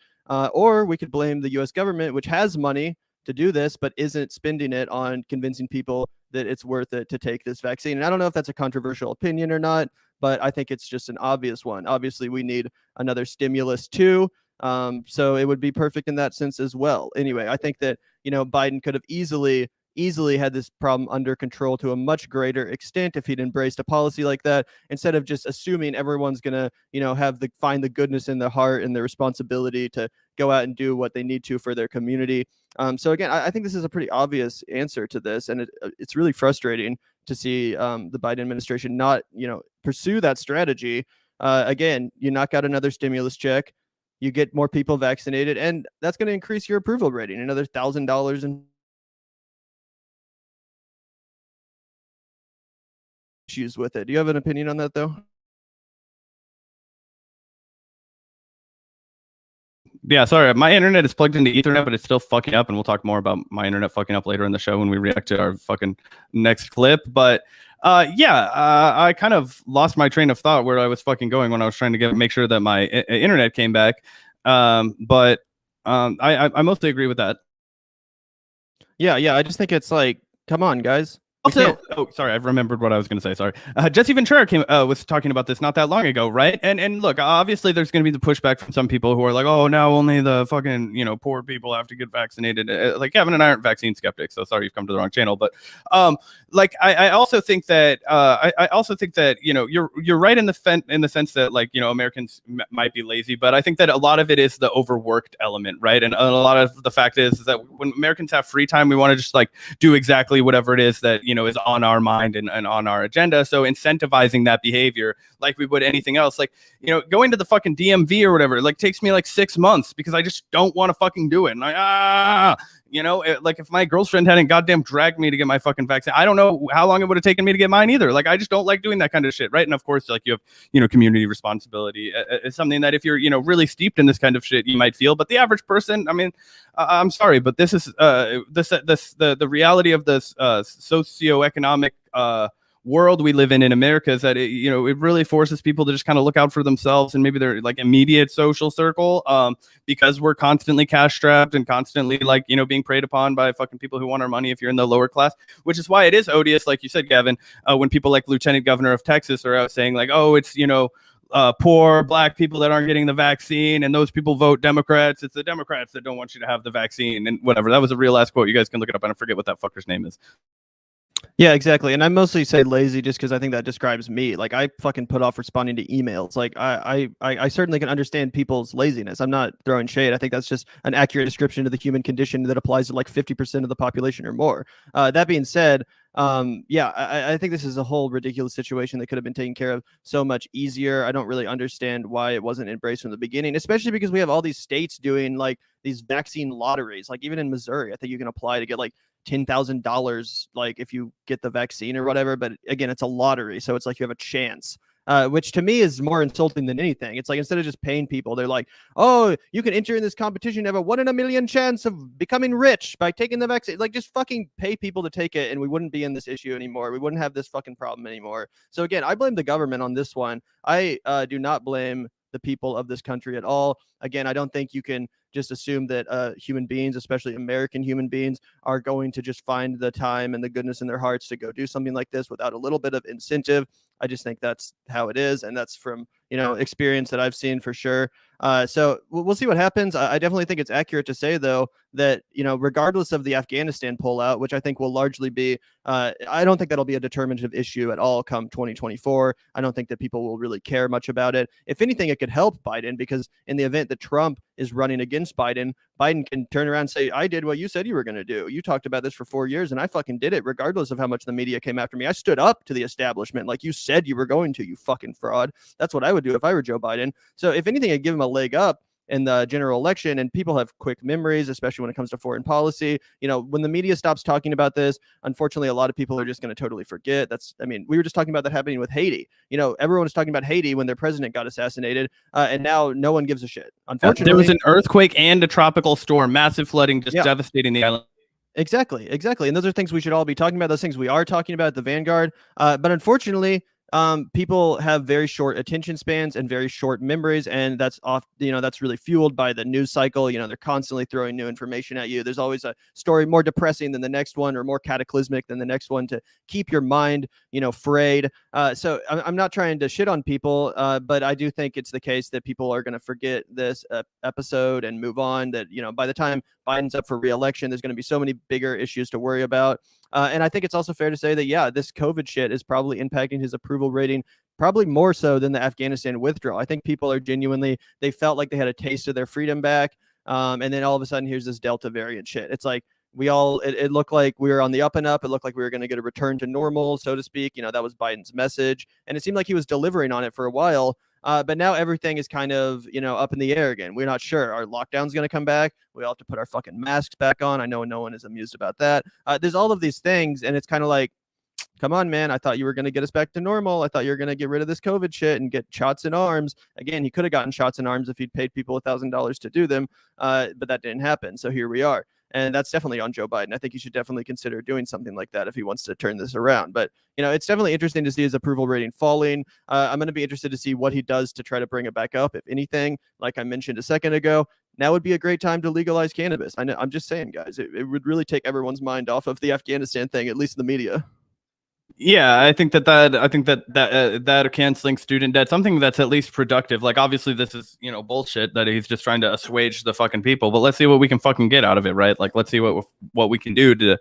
or we could blame the U.S. government, which has money to do this, but isn't spending it on convincing people that it's worth it to take this vaccine. And I don't know if that's a controversial opinion or not, but I think it's just an obvious one. Obviously, we need another stimulus too. So it would be perfect in that sense as well. Anyway, I think that, Biden could have easily had this problem under control to a much greater extent if he'd embraced a policy like that, instead of just assuming everyone's going to, find the goodness in their heart and their responsibility to go out and do what they need to for their community. So again, I think this is a pretty obvious answer to this, and it's really frustrating to see the Biden administration not, pursue that strategy. Again, you knock out another stimulus check, you get more people vaccinated, and that's going to increase your approval rating, another $1,000 in issues with it. Do you have an opinion on that, though? Yeah, sorry, my internet is plugged into Ethernet, but it's still fucking up, and we'll talk more about my internet fucking up later in the show when we react to our fucking next clip. But I kind of lost my train of thought where I was fucking going when I was trying to make sure that my internet came back. But I mostly agree with that. Yeah, I just think it's like, come on, guys. Also, sorry, I've remembered what I was going to say. Sorry. Jesse Ventura was talking about this not that long ago, right? And look, obviously there's going to be the pushback from some people who are like, oh, now only the fucking, poor people have to get vaccinated. Like Gavin and I aren't vaccine skeptics, so sorry, you've come to the wrong channel. But I also think that you're right in the sense that Americans might be lazy, but I think that a lot of it is the overworked element, right? And a lot of the fact is that when Americans have free time, we want to just do exactly whatever it is that is on our mind and on our agenda. So incentivizing that behavior like we would anything else, going to the fucking DMV or whatever, takes me 6 months because I just don't want to fucking do it. And if my girlfriend hadn't goddamn dragged me to get my fucking vaccine, I don't know how long it would have taken me to get mine either. I just don't like doing that kind of shit, right? And of course, you have, community responsibility. It's something that if you're, really steeped in this kind of shit, you might feel. But the average person, I mean, I'm sorry, but this is the reality of this socioeconomic world we live in America is that it really forces people to just kind of look out for themselves and maybe their immediate social circle, because we're constantly cash strapped and constantly being preyed upon by fucking people who want our money if you're in the lower class, which is why it is odious, like you said, Gavin, when people like Lieutenant Governor of Texas are out saying oh, it's poor black people that aren't getting the vaccine, and those people vote Democrats. It's the Democrats that don't want you to have the vaccine, and whatever. That was a real ass quote. You guys can look it up. I don't forget what that fucker's name is. Yeah, exactly. And I mostly say lazy just because I think that describes me. Like, I fucking put off responding to emails. Like, I certainly can understand people's laziness. I'm not throwing shade. I think that's just an accurate description of the human condition that applies to like 50% of the population or more. That being said, yeah, I think this is a whole ridiculous situation that could have been taken care of so much easier. I don't really understand why it wasn't embraced from the beginning, especially because we have all these states doing like these vaccine lotteries. Like, even in Missouri, I think you can apply to get like $10,000 like if you get the vaccine or whatever, but again, it's a lottery, so it's like you have a chance, which to me is more insulting than anything. It's like, instead of just paying people, they're like, oh, you can enter in this competition, have a 1 in a million chance of becoming rich by taking the vaccine. Like, just fucking pay people to take it and we wouldn't be in this issue anymore. We wouldn't have this fucking problem anymore. So again, I blame the government on this one. I do not blame the people of this country at all. Again, I don't think you can just assume that human beings, especially American human beings, are going to just find the time and the goodness in their hearts to go do something like this without a little bit of incentive. I just think that's how it is, and that's from experience that I've seen for sure. So we'll see what happens. I definitely think it's accurate to say, though, that regardless of the Afghanistan pullout, which I think will largely be, I don't think that'll be a determinative issue at all come 2024. I don't think that people will really care much about it. If anything, it could help Biden, because in the event that Trump is running against Biden, Biden can turn around and say, I did what you said you were going to do. You talked about this for 4 years and I fucking did it, regardless of how much the media came after me. I stood up to the establishment like you said you were going to, you fucking fraud. That's what I would do if I were Joe Biden. So if anything, I'd give him a leg up in the general election. And people have quick memories, especially when it comes to foreign policy. When the media stops talking about this, unfortunately, a lot of people are just going to totally forget. We were just talking about that happening with Haiti. Everyone was talking about Haiti when their president got assassinated, and now no one gives a shit. Unfortunately, there was an earthquake and a tropical storm, massive flooding, just devastating the island. Exactly. And those are things we should all be talking about. Those things we are talking about at the Vanguard. But unfortunately, people have very short attention spans and very short memories, and that's that's really fueled by the news cycle. They're constantly throwing new information at you. There's always a story more depressing than the next one, or more cataclysmic than the next one, to keep your mind frayed. So I'm not trying to shit on people, but I do think it's the case that people are going to forget this episode and move on. That by the time Biden's up for re-election, there's going to be so many bigger issues to worry about. And I think it's also fair to say that, yeah, this COVID shit is probably impacting his approval rating, probably more so than the Afghanistan withdrawal. I think people are they felt like they had a taste of their freedom back. And then all of a sudden, here's this Delta variant shit. It's like it looked like we were on the up and up. It looked like we were going to get a return to normal, so to speak. That was Biden's message. And it seemed like he was delivering on it for a while. But now everything is kind of, up in the air again. We're not sure. Our lockdown's going to come back. We all have to put our fucking masks back on. I know no one is amused about that. There's all of these things, and it's kind of like, come on, man. I thought you were going to get us back to normal. I thought you were going to get rid of this COVID shit and get shots in arms. Again, he could have gotten shots in arms if he'd paid people $1,000 to do them, but that didn't happen. So here we are. And that's definitely on Joe Biden. I think he should definitely consider doing something like that if he wants to turn this around. But, it's definitely interesting to see his approval rating falling. I'm going to be interested to see what he does to try to bring it back up. If anything, like I mentioned a second ago, now would be a great time to legalize cannabis. I'm just saying, guys, it would really take everyone's mind off of the Afghanistan thing, at least the media. Yeah, I think that canceling student debt, something that's at least productive. Like, obviously this is, bullshit that he's just trying to assuage the fucking people, but let's see what we can fucking get out of it, right? Like, let's see what we can do to,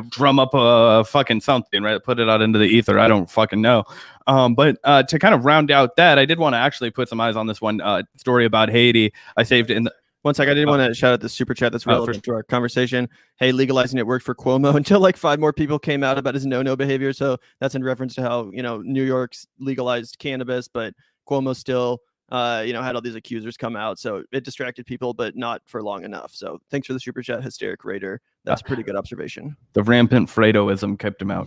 drum up a fucking something, right? Put it out into the ether. I don't fucking know. But to kind of round out that, I did want to actually put some eyes on this one story about Haiti. I saved it in the... One sec, I did want to shout out the super chat that's relevant to our conversation. Hey, legalizing it worked for Cuomo until like 5 more people came out about his no behavior. So that's in reference to how, New York's legalized cannabis, but Cuomo still, had all these accusers come out. So it distracted people, but not for long enough. So thanks for the super chat, Hysteric Raider. That's a pretty good observation. The rampant Fredoism kept him out.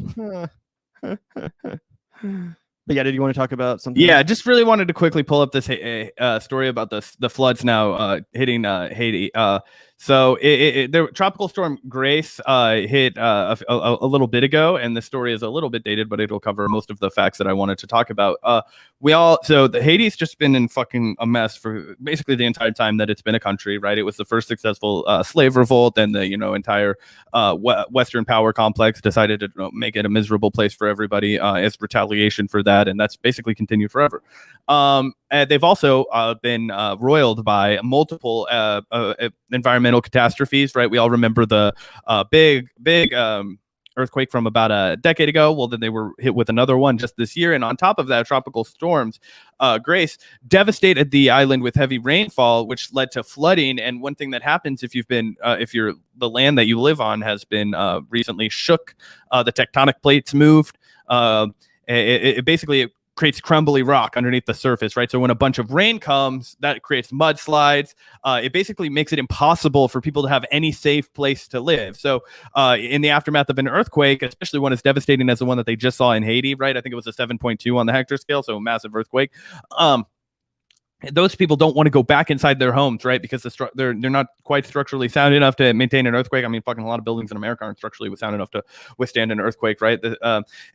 But yeah, did you want to talk about something? Yeah, just really wanted to quickly pull up this story about the floods now hitting Haiti. So the tropical storm Grace hit a little bit ago, and the story is a little bit dated, but it'll cover most of the facts that I wanted to talk about. The Haiti's just been in fucking a mess for basically the entire time that it's been a country, right? It was the first successful slave revolt, and the entire Western power complex decided to make it a miserable place for everybody as retaliation for that, and that's basically continued forever. They've also been roiled by multiple environmental catastrophes, right? We all remember the big earthquake from about a decade ago. Well, then they were hit with another one just this year. And on top of that, tropical storms, Grace devastated the island with heavy rainfall, which led to flooding. And one thing that happens if the land that you live on has been recently shook, the tectonic plates moved, it basically creates crumbly rock underneath the surface, right? So when a bunch of rain comes, that creates mudslides. It basically makes it impossible for people to have any safe place to live. So in the aftermath of an earthquake, especially one as devastating as the one that they just saw in Haiti, right? I think it was a 7.2 on the Richter scale, so a massive earthquake. Those people don't want to go back inside their homes, right? Because they're not quite structurally sound enough to maintain an earthquake. I mean, fucking a lot of buildings in America aren't structurally sound enough to withstand an earthquake, right?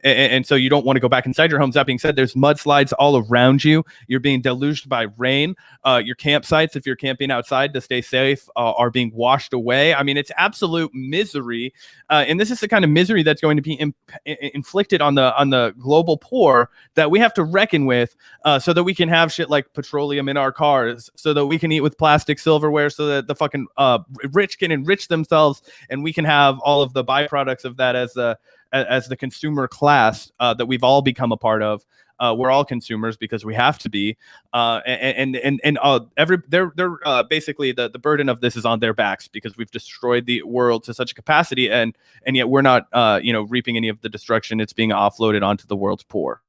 And so you don't want to go back inside your homes. That being said, there's mudslides all around you. You're being deluged by rain. Your campsites, if you're camping outside to stay safe, are being washed away. I mean, it's absolute misery. And this is the kind of misery that's going to be inflicted on the global poor that we have to reckon with, so that we can have shit like petroleum in our cars, so that we can eat with plastic silverware, so that the fucking rich can enrich themselves, and we can have all of the byproducts of that as the consumer class that we've all become a part of. We're all consumers because we have to be, basically the burden of this is on their backs because we've destroyed the world to such a capacity, and yet we're not reaping any of the destruction. It's being offloaded onto the world's poor.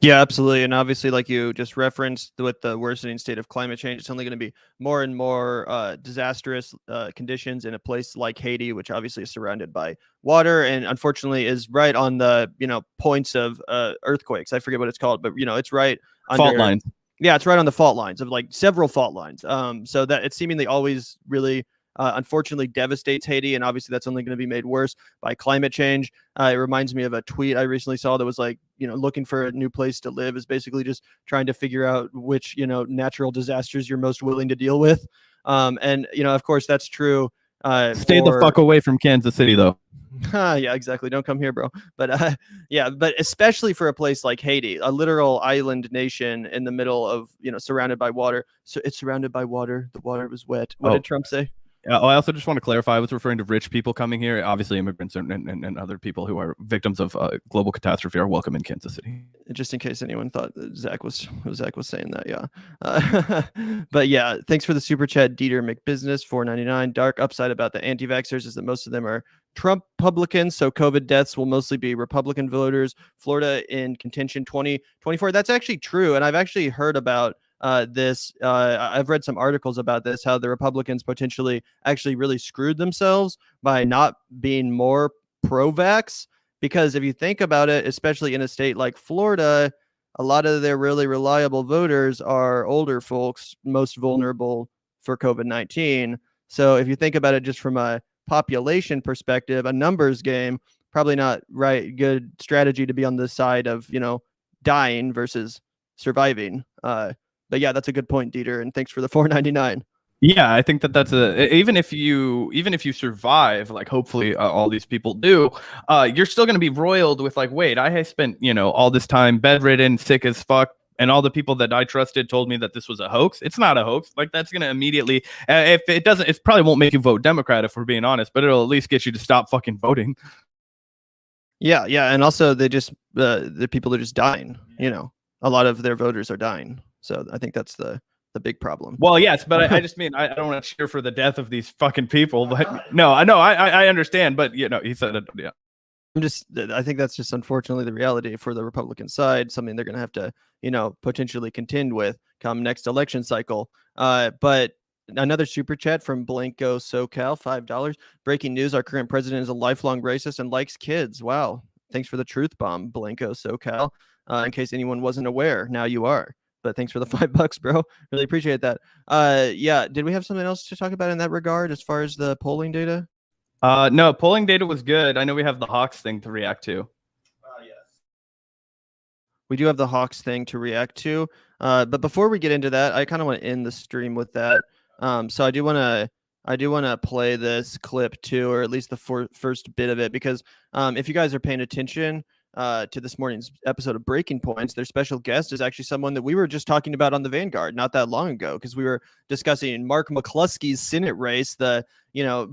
Yeah, absolutely. And obviously, like you just referenced, with the worsening state of climate change, it's only going to be more and more disastrous conditions in a place like Haiti, which obviously is surrounded by water and unfortunately is right on the points of earthquakes. I forget what it's called, but it's right under fault lines. Yeah, it's right on the fault lines of like several fault lines. So that it's seemingly always really unfortunately devastates Haiti, and obviously that's only going to be made worse by climate change. It reminds me of a tweet I recently saw that was like, looking for a new place to live is basically just trying to figure out which natural disasters you're most willing to deal with. And of course that's true. Stay the fuck away from Kansas City, though. Yeah, exactly. Don't come here, bro. But but especially for a place like Haiti, a literal island nation in the middle of surrounded by water. So it's surrounded by water. The water was wet. What did Trump say? I also just want to clarify, I was referring to rich people coming here. Obviously, immigrants and other people who are victims of global catastrophe are welcome in Kansas City. Just in case anyone thought that Zach was saying that, yeah. But yeah, thanks for the super chat, Dieter McBusiness, $4.99. Dark upside about the anti-vaxxers is that most of them are Trump publicans, so COVID deaths will mostly be Republican voters. Florida in contention 2024. That's actually true, and I've actually heard about this. I've read some articles about this, how the Republicans potentially actually really screwed themselves by not being more pro-vax. Because if you think about it, especially in a state like Florida, a lot of their really reliable voters are older folks, most vulnerable for COVID-19. So if you think about it just from a population perspective, a numbers game, probably not good strategy to be on the side of, dying versus surviving. But yeah, that's a good point, Dieter, and thanks for the $4.99. Yeah, I think that's even if you survive, like hopefully all these people do, you're still going to be roiled with like, wait, I spent all this time bedridden, sick as fuck, and all the people that I trusted told me that this was a hoax. It's not a hoax. Like that's going to immediately, if it doesn't, it probably won't make you vote Democrat if we're being honest, but it'll at least get you to stop fucking voting. Yeah, and also they just the people are just dying. A lot of their voters are dying. So I think that's the big problem. Well, yes, but I just mean I don't want to cheer for the death of these fucking people. But no, I know I understand. But he said it. Yeah, I think that's just unfortunately the reality for the Republican side. Something they're going to have to potentially contend with come next election cycle. But another super chat from Blanco SoCal, $5. Breaking news: our current president is a lifelong racist and likes kids. Wow, thanks for the truth bomb, Blanco SoCal. In case anyone wasn't aware, now you are. but thanks for the $5, bro. Really appreciate that. Yeah, did we have something else to talk about in that regard as far as the polling data? No, polling data was good. I know we have the Hawks thing to react to. Yes. We do have the Hawks thing to react to. But before we get into that, I kind of want to end the stream with that. So I do want to play this clip too, or at least the first bit of it, because if you guys are paying attention to this morning's episode of Breaking Points, their special guest is actually someone that we were just talking about on the Vanguard not that long ago, because we were discussing Mark McCluskey's Senate race, the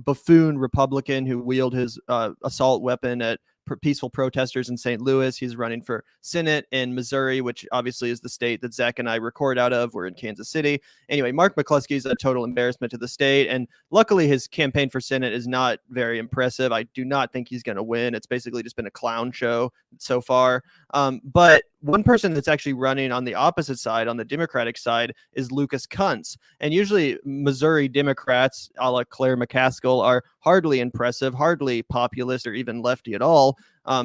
buffoon Republican who wielded his assault weapon at peaceful protesters in St. Louis. He's running for Senate in Missouri, which obviously is the state that Zach and I record out of. We're in Kansas City. Anyway, Mark McCluskey is a total embarrassment to the state, and luckily his campaign for Senate is not very impressive. I do not think he's going to win. It's basically just been a clown show so far. But one person that's actually running on the opposite side, on the Democratic side, is Lucas Kunce. And usually Missouri Democrats, a la Claire McCaskill, are hardly impressive, hardly populist or even lefty at all.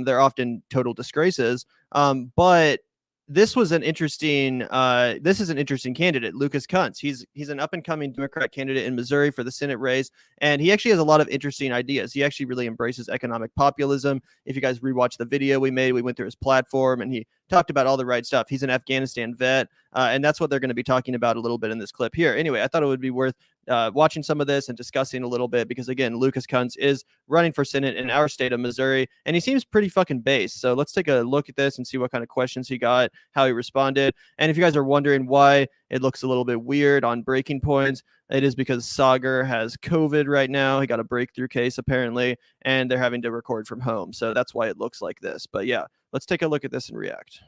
They're often total disgraces. But this is an interesting candidate, Lucas Kunce. He's an up-and-coming Democrat candidate in Missouri for the Senate race, and he actually has a lot of interesting ideas. He actually really embraces economic populism. If you guys rewatch the video we made, we went through his platform, and he talked about all the right stuff. He's an Afghanistan vet, and that's what they're going to be talking about a little bit in this clip here. Anyway, I thought it would be worth watching some of this and discussing a little bit, because again, Lucas Kunce is running for Senate in our state of Missouri, and he seems pretty fucking based. So let's take a look at this and see what kind of questions he got, how he responded. And if you guys are wondering why it looks a little bit weird on Breaking Points, it is because Sagar has COVID right now. He got a breakthrough case apparently, and they're having to record from home. So that's why it looks like this. But yeah, let's take a look at this and react.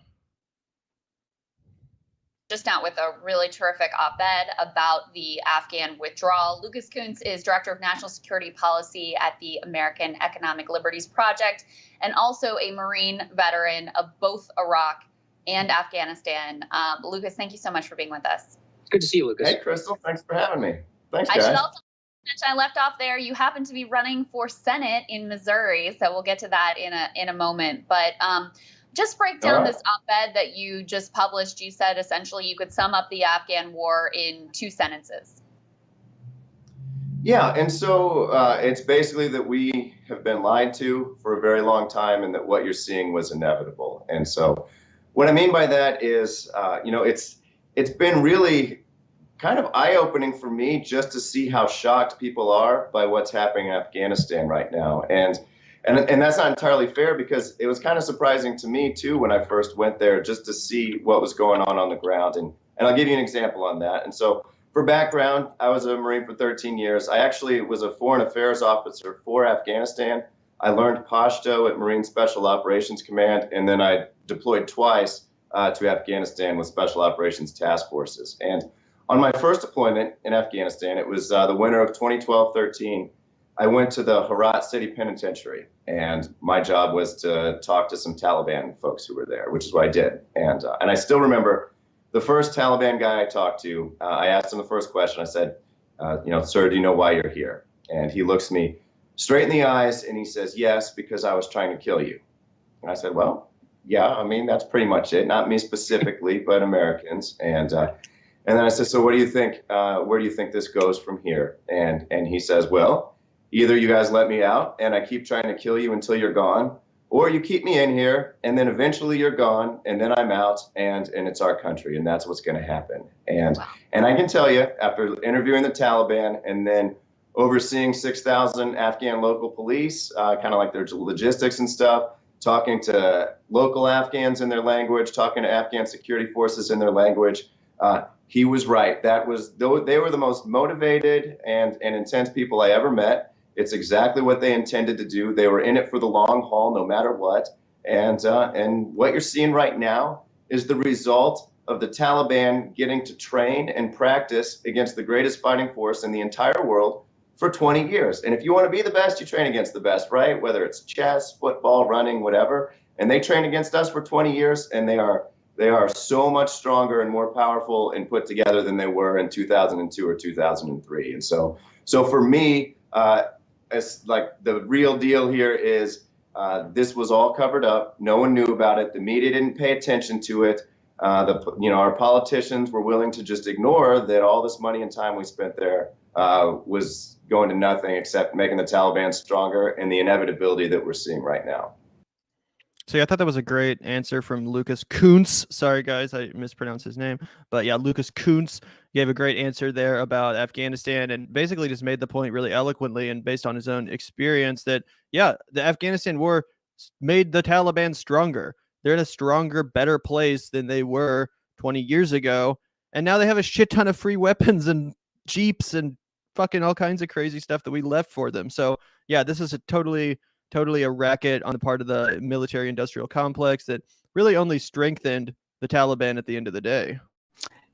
Just out with a really terrific op-ed about the Afghan withdrawal. Lucas Kunce is Director of National Security Policy at the American Economic Liberties Project, and also a Marine veteran of both Iraq and Afghanistan. Lucas, thank you so much for being with us. It's good to see you, Lucas. Hey, Crystal. Thanks for having me. Thanks, I guys. should also mention, I left off there, you happen to be running for Senate in Missouri, so we'll get to that in a moment. But just break down this op-ed that you just published. You said essentially you could sum up the Afghan war in 2 sentences. Yeah, and so it's basically that we have been lied to for a very long time, and that what you're seeing was inevitable. And so what I mean by that is, it's been really kind of eye-opening for me just to see how shocked people are by what's happening in Afghanistan right now. And that's not entirely fair, because it was kind of surprising to me too when I first went there, just to see what was going on the ground. And I'll give you an example on that. And so for background, I was a Marine for 13 years. I actually was a foreign affairs officer for Afghanistan. I learned Pashto at Marine Special Operations Command, and then I deployed twice to Afghanistan with Special Operations Task Forces. And on my first deployment in Afghanistan, it was the winter of 2012-13. I went to the Herat City Penitentiary, and my job was to talk to some Taliban folks who were there, which is what I did. And I still remember the first Taliban guy I talked to. I asked him the first question. I said, sir, do you know why you're here? And he looks me straight in the eyes and he says, yes, because I was trying to kill you. And I said, well, yeah, I mean, that's pretty much it. Not me specifically, but Americans. And then I said, so what do you think? Where do you think this goes from here? And he says, well, either you guys let me out and I keep trying to kill you until you're gone, or you keep me in here and then eventually you're gone and then I'm out and it's our country, and that's what's going to happen. And I can tell you, after interviewing the Taliban and then overseeing 6,000 Afghan local police, kind of like their logistics and stuff, talking to local Afghans in their language, talking to Afghan security forces in their language, he was right. They were the most motivated and intense people I ever met. It's exactly what they intended to do. They were in it for the long haul, no matter what. And what you're seeing right now is the result of the Taliban getting to train and practice against the greatest fighting force in the entire world for 20 years. And if you want to be the best, you train against the best, right? Whether it's chess, football, running, whatever. And they train against us for 20 years, and they are so much stronger and more powerful and put together than they were in 2002 or 2003. And so for me, it's like the real deal here is this was all covered up. No one knew about it. The media didn't pay attention to it. Our politicians were willing to just ignore that all this money and time we spent there was going to nothing except making the Taliban stronger and the inevitability that we're seeing right now. So yeah, I thought that was a great answer from Lucas Kunce. Sorry, guys, I mispronounced his name. But yeah, Lucas Kunce gave a great answer there about Afghanistan and basically just made the point really eloquently and based on his own experience that, yeah, the Afghanistan war made the Taliban stronger. They're in a stronger, better place than they were 20 years ago. And now they have a shit ton of free weapons and jeeps and fucking all kinds of crazy stuff that we left for them. So yeah, this is a totally a racket on the part of the military industrial complex that really only strengthened the Taliban at the end of the day.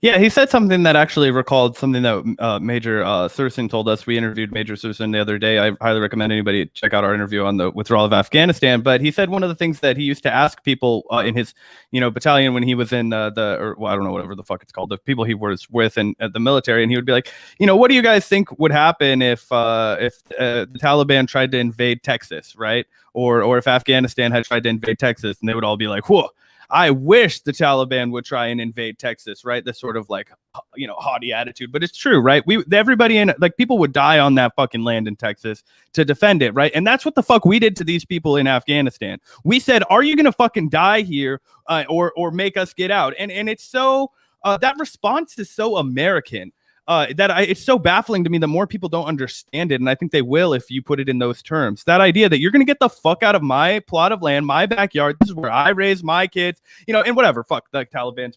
Yeah, he said something that actually recalled something that Major Surson told us. We interviewed Major Surson the other day. I highly recommend anybody check out our interview on the withdrawal of Afghanistan. But he said one of the things that he used to ask people in his, battalion when he was in I don't know, whatever the fuck it's called, the people he was with in the military, and he would be like, what do you guys think would happen if the Taliban tried to invade Texas, right? Or if Afghanistan had tried to invade Texas, and they would all be like, whoa. I wish the Taliban would try and invade Texas, right? This sort of like, haughty attitude, but it's true, right? Everybody people would die on that fucking land in Texas to defend it, right? And that's what the fuck we did to these people in Afghanistan. We said, are you going to fucking die here or make us get out? And it's so, that response is so American. It's so baffling to me that more people don't understand it, and I think they will if you put it in those terms. That idea that you're going to get the fuck out of my plot of land, my backyard, this is where I raise my kids, and whatever, fuck, the Taliban's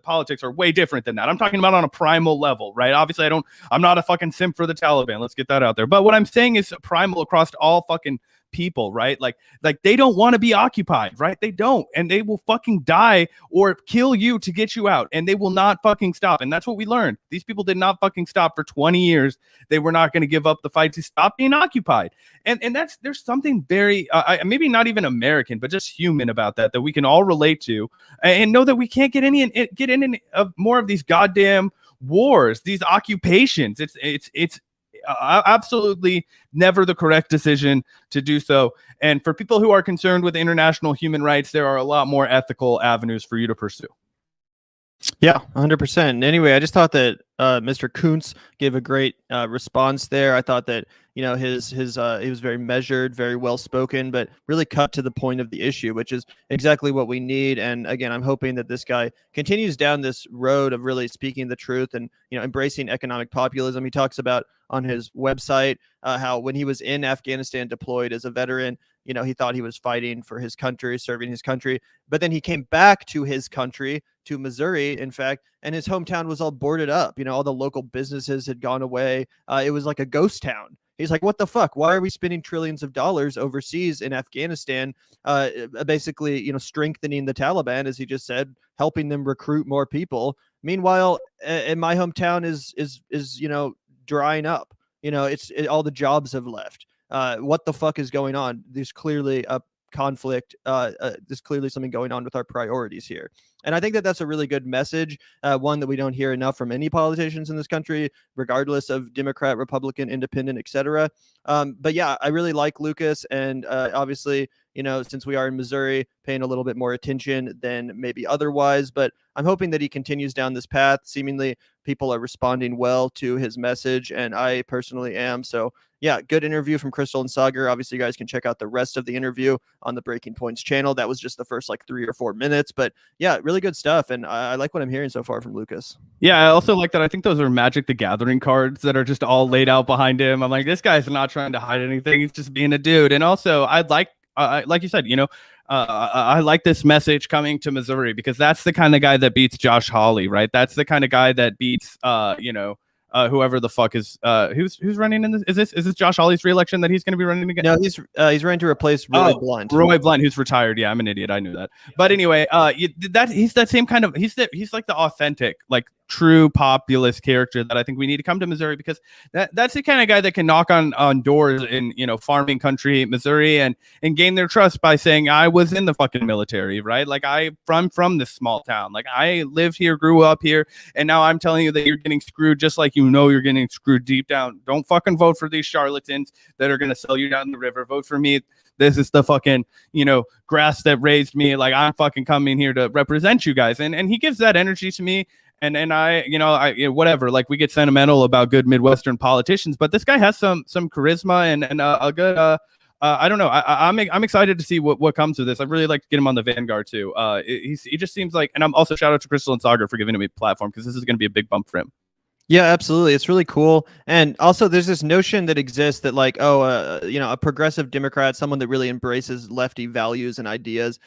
politics are way different than that. I'm talking about on a primal level, right? Obviously, I'm not a fucking simp for the Taliban. Let's get that out there. But what I'm saying is primal across all fucking people, right? Like they don't want to be occupied, right? They don't, and they will fucking die or kill you to get you out, and they will not fucking stop. And that's what we learned. These people did not fucking stop for 20 years. They were not going to give up the fight to stop being occupied. And there's something very maybe not even American, but just human about that we can all relate to, and know that we can't get in more of these goddamn wars, these occupations. It's absolutely never the correct decision to do so. And for people who are concerned with international human rights, there are a lot more ethical avenues for you to pursue. Yeah, 100%. Anyway, I just thought that Mr. Kunce gave a great response there. I thought that he was very measured, very well spoken, but really cut to the point of the issue, which is exactly what we need. And again, I'm hoping that this guy continues down this road of really speaking the truth and embracing economic populism. He talks about on his website how when he was in Afghanistan deployed as a veteran, he thought he was fighting for his country, serving his country, but then he came back to his country, to Missouri, in fact, and his hometown was all boarded up. All the local businesses had gone away. It was like a ghost town. He's like, what the fuck? Why are we spending trillions of dollars overseas in Afghanistan, basically, strengthening the Taliban, as he just said, helping them recruit more people. Meanwhile, in my hometown is drying up. All the jobs have left. What the fuck is going on? There's clearly a conflict. There's clearly something going on with our priorities here. And I think that that's a really good message, one that we don't hear enough from any politicians in this country, regardless of Democrat, Republican, Independent, etc. But yeah, I really like Lucas, and obviously, since we are in Missouri, paying a little bit more attention than maybe otherwise. But I'm hoping that he continues down this path. Seemingly, people are responding well to his message, and I personally am. So yeah, good interview from Crystal and Sagar. Obviously, you guys can check out the rest of the interview on the Breaking Points channel. That was just the first 3 or 4 minutes, but yeah, really good stuff. And I like what I'm hearing so far from Lucas. Yeah, I also like that. I think those are Magic the Gathering cards that are just all laid out behind him. I'm like, this guy's not trying to hide anything. He's just being a dude. And also, I'd like you said, I like this message coming to Missouri because that's the kind of guy that beats Josh Hawley, right? That's the kind of guy that beats, whoever the fuck is who's running in this. Is this Josh Hawley's reelection that he's going to be running again? No, he's running to replace Roy Blunt. Roy Blunt, who's retired. Yeah, I'm an idiot. I knew that. But anyway, he's that same kind of. He's like the authentic, like true populist character that I think we need to come to Missouri, because that's the kind of guy that can knock on doors in, you know, farming country, Missouri, and gain their trust by saying, I was in the fucking military, right? Like I'm from this small town. Like I lived here, grew up here, and now I'm telling you that you're getting screwed just like you know you're getting screwed deep down. Don't fucking vote for these charlatans that are going to sell you down the river. Vote for me. This is the fucking, you know, grass that raised me. Like I'm fucking coming here to represent you guys. And he gives that energy to me. And I, you know, whatever, like we get sentimental about good Midwestern politicians, but this guy has some charisma and a good, I don't know. I'm excited to see what comes of this. I'd really like to get him on the Vanguard too. He just seems like, and I'm also shout out to Crystal and Sagar for giving him a platform, because this is going to be a big bump for him. Yeah, absolutely. It's really cool. And also there's this notion that exists that like, you know, a progressive Democrat, someone that really embraces lefty values and ideas,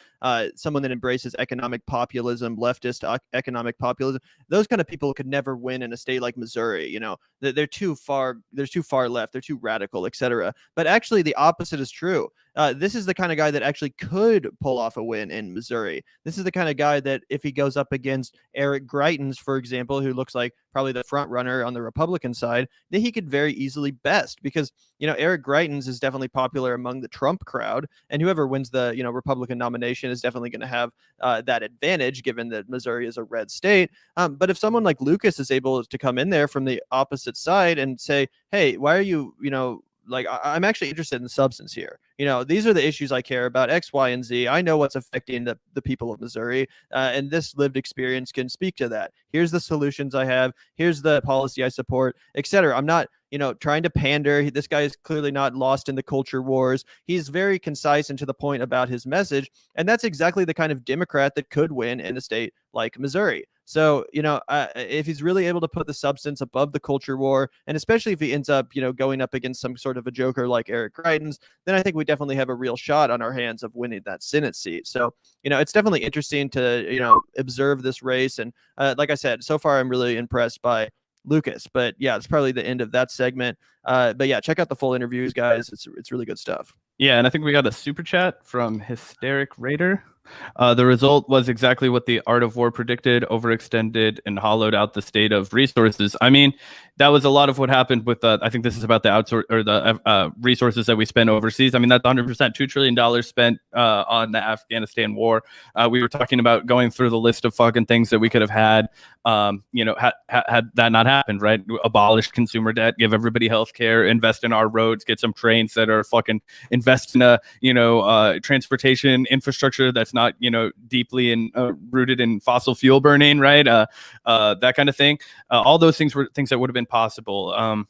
someone that embraces economic populism, leftist economic populism, those kind of people could never win in a state like Missouri. You know, they're too far left, they're too radical, etc. But actually the opposite is true. This is the kind of guy that actually could pull off a win in Missouri. This is the kind of guy that if he goes up against Eric Greitens, for example, who looks like probably the front runner on the Republican side, that he could very easily best, because, you know, Eric Greitens is definitely popular among the Trump crowd, and whoever wins the, you know, Republican nomination is definitely going to have that advantage, given that Missouri is a red state. But if someone like Lucas is able to come in there from the opposite side and say, hey, why are you, you know, like I'm actually interested in the substance here. You know, these are the issues I care about, X, Y, and Z. I know what's affecting the people of Missouri, and this lived experience can speak to that. Here's the solutions I have. Here's the policy I support, etc. I'm not, you know, trying to pander. This guy is clearly not lost in the culture wars. He's very concise and to the point about his message, and that's exactly the kind of Democrat that could win in a state like Missouri. So, you know, if he's really able to put the substance above the culture war, and especially if he ends up, you know, going up against some sort of a joker like Eric Greitens, then I think we definitely have a real shot on our hands of winning that Senate seat. So, you know, it's definitely interesting to, you know, observe this race. And like I said, so far, I'm really impressed by Lucas. But yeah, it's probably the end of that segment. But yeah, check out the full interviews, guys. It's really good stuff. Yeah, and I think we got a super chat from Hysteric Raider. The result was exactly what the Art of War predicted: overextended and hollowed out the state of resources. I mean, that was a lot of what happened with I think this is about the outsource or the resources that we spent overseas. I mean, that's 100% $2 trillion spent on the Afghanistan war. We were talking about going through the list of fucking things that we could have had, you know, had that not happened, right? Abolish consumer debt, give everybody health care, invest in our roads, get some trains that are fucking, invest in a, you know, transportation infrastructure that's not, you know, deeply rooted in fossil fuel burning, right? That kind of thing. All those things were things that would have been possible.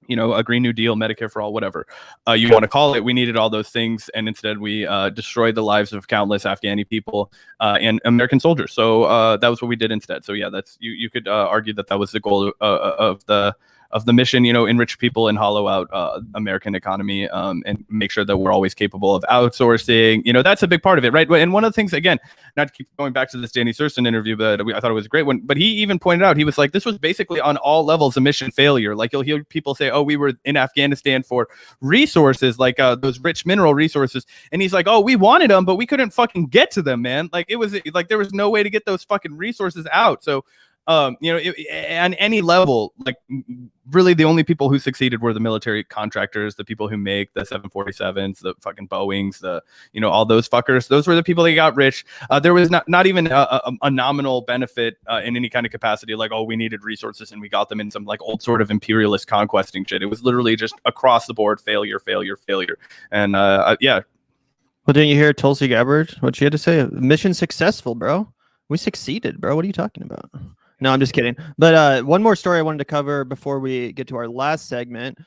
You know, a Green New Deal, Medicare for all, whatever you want to call it. We needed all those things, and instead we destroyed the lives of countless Afghani people and American soldiers. So that was what we did instead. So yeah, that's you could argue that was the goal of the mission, you know, enrich people and hollow out American economy and make sure that we're always capable of outsourcing. You know, that's a big part of it, right? And one of the things, again, not to keep going back to this Danny Serson interview, but I thought it was a great one. But he even pointed out, he was like, this was basically on all levels a mission failure. Like, you'll hear people say, oh, we were in Afghanistan for resources, like those rich mineral resources. And he's like, oh, we wanted them, but we couldn't fucking get to them, man. Like, it was like there was no way to get those fucking resources out. So you know, on any level, like really the only people who succeeded were the military contractors, the people who make the 747s, the fucking Boeings, the, you know, all those fuckers. Those were the people that got rich. There was not even a nominal benefit in any kind of capacity, like, oh, we needed resources and we got them in some like old sort of imperialist conquesting shit. It was literally just across the board failure. And yeah. Well, didn't you hear Tulsi Gabbard, what she had to say? Mission successful, bro. We succeeded, bro. What are you talking about? No, I'm just kidding. But one more story I wanted to cover before we get to our last segment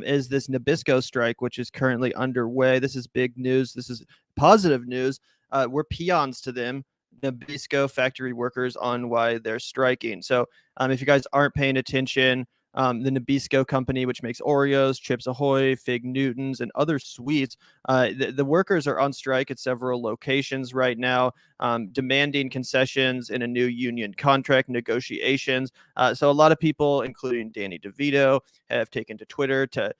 is this Nabisco strike, which is currently underway. This is big news. This is positive news. We're peons to them, Nabisco factory workers, on why they're striking. So if you guys aren't paying attention, the Nabisco company, which makes Oreos, Chips Ahoy, Fig Newtons, and other sweets, the workers are on strike at several locations right now, demanding concessions in a new union contract negotiations. So a lot of people, including Danny DeVito, have taken to Twitter to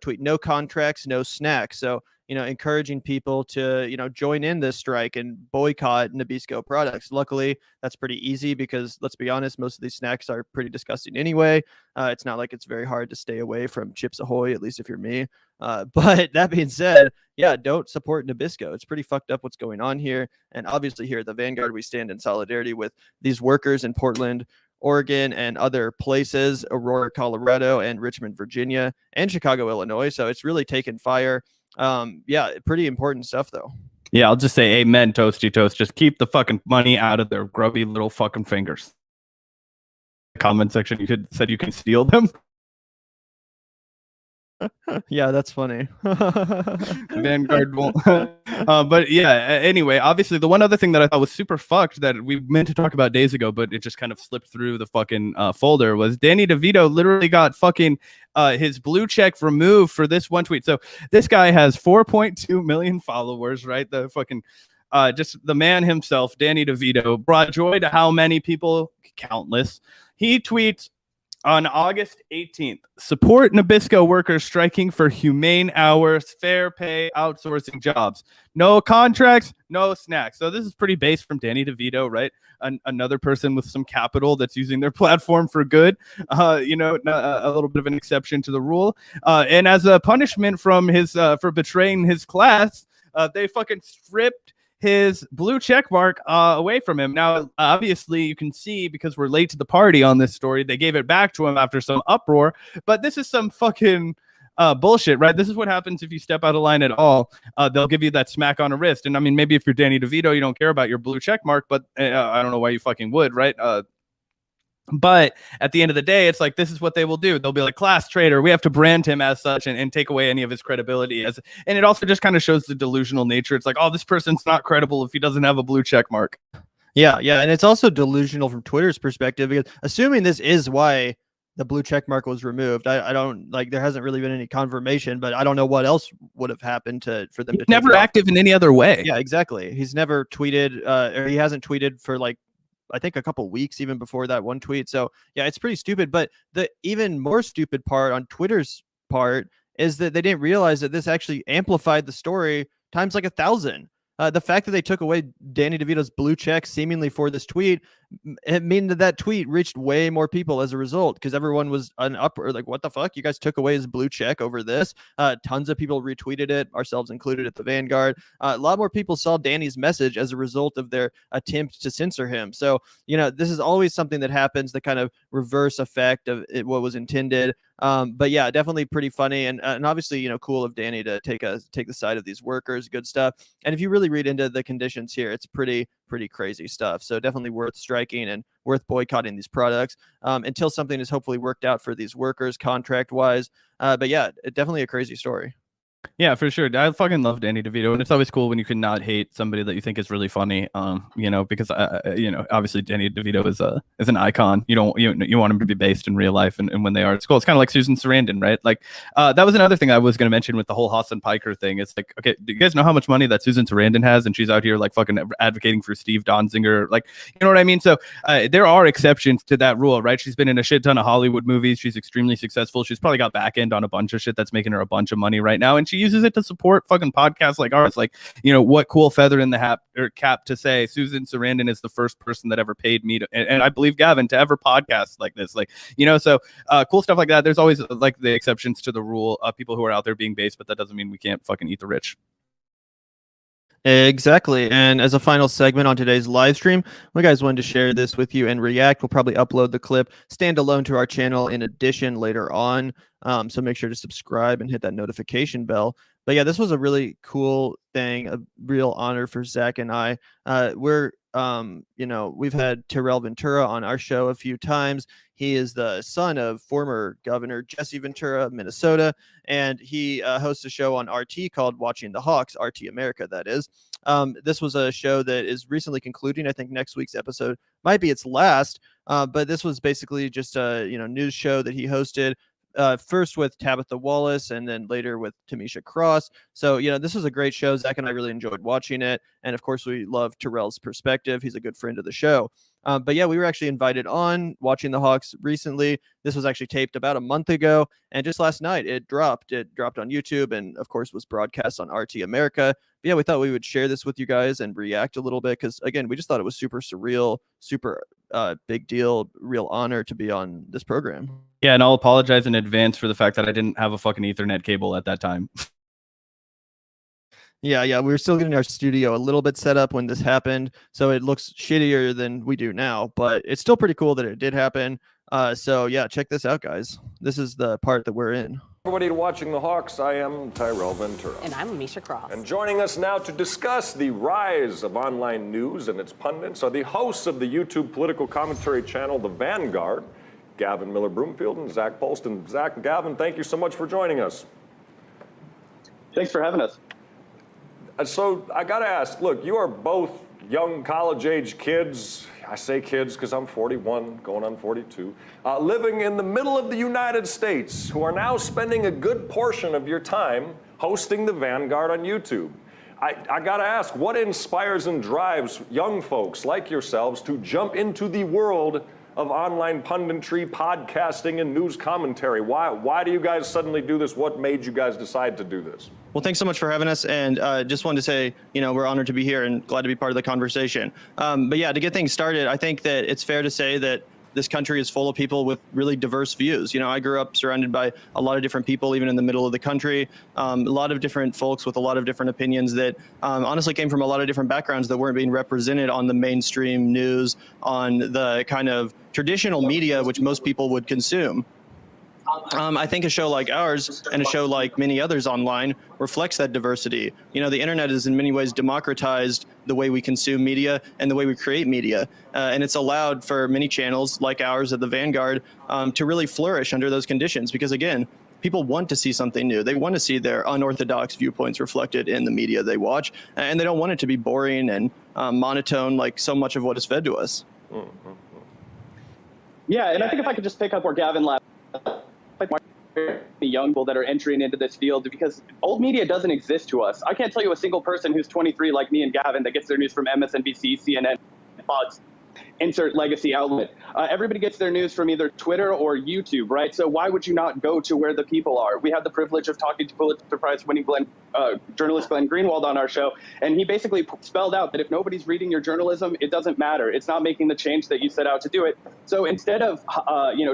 tweet no contracts, no snacks. So, encouraging people to, join in this strike and boycott Nabisco products. Luckily, that's pretty easy because let's be honest, most of these snacks are pretty disgusting anyway. It's not like it's very hard to stay away from Chips Ahoy, at least if you're me. But that being said, yeah, don't support Nabisco. It's pretty fucked up what's going on here. And obviously here at the Vanguard, we stand in solidarity with these workers in Portland, Oregon, and other places, Aurora, Colorado, and Richmond, Virginia, and Chicago, Illinois. So it's really taken fire. Yeah, pretty important stuff though. Yeah, I'll just say amen, toasty toast. Just keep the fucking money out of their grubby little fucking fingers. Comment section, said you can steal them. Yeah, that's funny. Vanguard won't. But yeah, anyway, obviously the one other thing that I thought was super fucked that we meant to talk about days ago, but it just kind of slipped through the fucking folder was Danny DeVito literally got fucking his blue check removed for this one tweet. So this guy has 4.2 million followers, right? The fucking just the man himself, Danny DeVito, brought joy to how many people? Countless. He tweets on August 18th, support Nabisco workers striking for humane hours, fair pay, outsourcing jobs. No contracts, no snacks. So this is pretty base from Danny DeVito, right? Another person with some capital that's using their platform for good. A little bit of an exception to the rule. And as a punishment from his for betraying his class, they fucking stripped his blue check mark away from him. Now, obviously, you can see because we're late to the party on this story, they gave it back to him after some uproar. But this is some fucking bullshit, right? This is what happens if you step out of line at all. They'll give you that smack on the wrist. And I mean, maybe if you're Danny DeVito, you don't care about your blue check mark, but I don't know why you fucking would, right? But at the end of the day, it's like, this is what they will do. They'll be like, class traitor. We have to brand him as such and take away any of his credibility. And it also just kind of shows the delusional nature. It's like, oh, this person's not credible if he doesn't have a blue check mark. Yeah. And it's also delusional from Twitter's perspective, because assuming this is why the blue check mark was removed, I don't like, there hasn't really been any confirmation, but I don't know what else would have happened for them to never active in any other way. Yeah, exactly. He's never tweeted or he hasn't tweeted for like, I think a couple weeks even before that one tweet. So yeah, it's pretty stupid. But the even more stupid part on Twitter's part is that they didn't realize that this actually amplified the story times like 1,000. The fact that they took away Danny DeVito's blue check seemingly for this tweet, it mean that tweet reached way more people as a result, because everyone was like, what the fuck? You guys took away his blue check over this? Tons of people retweeted it, ourselves included at the Vanguard. A lot more people saw Danny's message as a result of their attempt to censor him. So, this is always something that happens, the kind of reverse effect of it, what was intended. But yeah, definitely pretty funny and obviously, cool of Danny to take the side of these workers. Good stuff. And if you really read into the conditions here, it's pretty crazy stuff. So definitely worth striking and worth boycotting these products until something is hopefully worked out for these workers contract wise. But yeah, definitely a crazy story. Yeah, for sure. I fucking love Danny DeVito, and it's always cool when you can not hate somebody that you think is really funny. Because obviously Danny DeVito is an icon. You want him to be based in real life, and when they are, it's cool. It's kind of like Susan Sarandon, right? Like that was another thing I was going to mention with the whole Hasan Piker thing. It's like, okay, do you guys know how much money that Susan Sarandon has, and she's out here like fucking advocating for Steve Donziger, like, you know what I mean? So there are exceptions to that rule, right? She's been in a shit ton of Hollywood movies. She's extremely successful. She's probably got back end on a bunch of shit that's making her a bunch of money right now, and she uses it to support fucking podcasts like ours. Like, what cool feather in the hat or cap to say Susan Sarandon is the first person that ever paid me to, and I believe Gavin, to ever podcast like this. Like, so cool stuff like that. There's always like the exceptions to the rule, people who are out there being based, but that doesn't mean we can't fucking eat the rich. Exactly. And as a final segment on today's live stream, we guys wanted to share this with you and react. We'll probably upload the clip standalone to our channel in addition later on. So make sure to subscribe and hit that notification bell. But yeah, this was a really cool thing, a real honor for Zac and I. We've had Terrell Ventura on our show a few times. He is the son of former Governor Jesse Ventura of Minnesota, and he hosts a show on RT called Watching the Hawks, RT America, that is. This was a show that is recently concluding. I think next week's episode might be its last, but this was basically just a news show that he hosted. First with Tabitha Wallace and then later with Tamisha Cross. So, this was a great show. Zac and I really enjoyed watching it. And of course, we love Terrell's perspective. He's a good friend of the show. But yeah, we were actually invited on watching the Hawks recently. This was actually taped about a month ago, and just last night it dropped. It dropped on YouTube, and of course was broadcast on RT America. But yeah, we thought we would share this with you guys and react a little bit because again, we just thought it was super surreal, super big deal, real honor to be on this program. Yeah, and I'll apologize in advance for the fact that I didn't have a fucking Ethernet cable at that time. Yeah, we were still getting our studio a little bit set up when this happened, so it looks shittier than we do now, but it's still pretty cool that it did happen. So yeah, check this out, guys. This is the part that we're in. Everybody watching the Hawks, I am Tyrell Ventura. And I'm Amisha Cross. And joining us now to discuss the rise of online news and its pundits are the hosts of the YouTube political commentary channel, The Vanguard, Gavin Miller-Broomfield and Zach Polston. Zac Gavin, thank you so much for joining us. Thanks for having us. So I got to ask, look, you are both young college-age kids. I say kids because I'm 41, going on 42, living in the middle of the United States, who are now spending a good portion of your time hosting the Vanguard on YouTube. I got to ask, what inspires and drives young folks like yourselves to jump into the world of online punditry, podcasting, and news commentary? Why do you guys suddenly do this? What made you guys decide to do this? Well, thanks so much for having us, and just wanted to say, we're honored to be here and glad to be part of the conversation. But yeah, to get things started, I think that it's fair to say that this country is full of people with really diverse views. I grew up surrounded by a lot of different people, even in the middle of the country, a lot of different folks with a lot of different opinions that honestly came from a lot of different backgrounds that weren't being represented on the mainstream news, on the kind of traditional media, which most people would consume. I think a show like ours and a show like many others online reflects that diversity. The internet has in many ways democratized the way we consume media and the way we create media. And it's allowed for many channels like ours at the Vanguard to really flourish under those conditions because, again, people want to see something new. They want to see their unorthodox viewpoints reflected in the media they watch, and they don't want it to be boring and monotone like so much of what is fed to us. Mm-hmm. Yeah, and I think if I could just pick up where Gavin left, the young people that are entering into this field, because old media doesn't exist to us. I can't tell you a single person who's 23 like me and Gavin that gets their news from MSNBC, CNN, Fox, insert legacy outlet. Everybody gets their news from either Twitter or YouTube, right? So why would you not go to where the people are? We had the privilege of talking to Pulitzer Prize winning journalist Glenn Greenwald on our show, and he basically spelled out that if nobody's reading your journalism, it doesn't matter. It's not making the change that you set out to do it. So instead of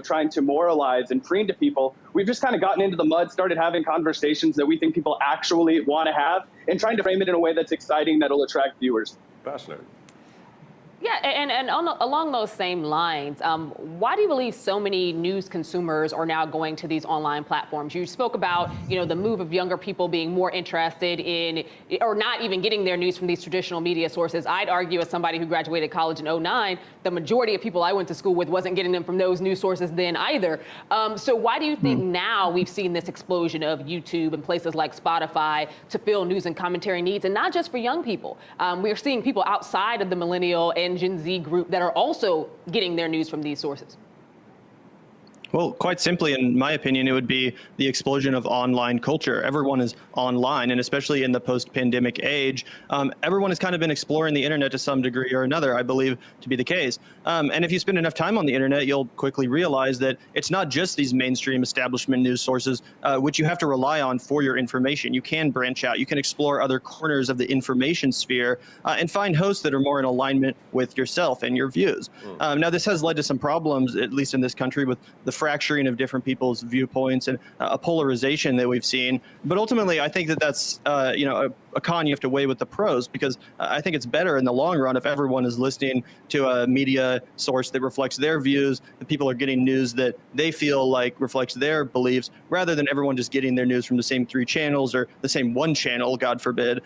trying to moralize and preen to people, we've just kind of gotten into the mud, started having conversations that we think people actually want to have, and trying to frame it in a way that's exciting, that'll attract viewers. Fascinating. Yeah, and along those same lines, why do you believe so many news consumers are now going to these online platforms? You spoke about, the move of younger people being more interested in, or not even getting their news from these traditional media sources. I'd argue, as somebody who graduated college in 2009, the majority of people I went to school with wasn't getting them from those news sources then either. So why do you think now we've seen this explosion of YouTube and places like Spotify to fill news and commentary needs, and not just for young people? We're seeing people outside of the millennial and Gen Z group that are also getting their news from these sources. Well, quite simply, in my opinion, it would be the explosion of online culture. Everyone is online, and especially in the post-pandemic age, everyone has kind of been exploring the internet to some degree or another, I believe to be the case. And if you spend enough time on the internet, you'll quickly realize that it's not just these mainstream establishment news sources, which you have to rely on for your information. You can branch out. You can explore other corners of the information sphere and find hosts that are more in alignment with yourself and your views. Now, this has led to some problems, at least in this country, with the fracturing of different people's viewpoints and a polarization that we've seen. But ultimately, I think that that's a con you have to weigh with the pros, because I think it's better in the long run if everyone is listening to a media source that reflects their views, that people are getting news that they feel like reflects their beliefs, rather than everyone just getting their news from the same 3 channels or the same 1 channel, God forbid.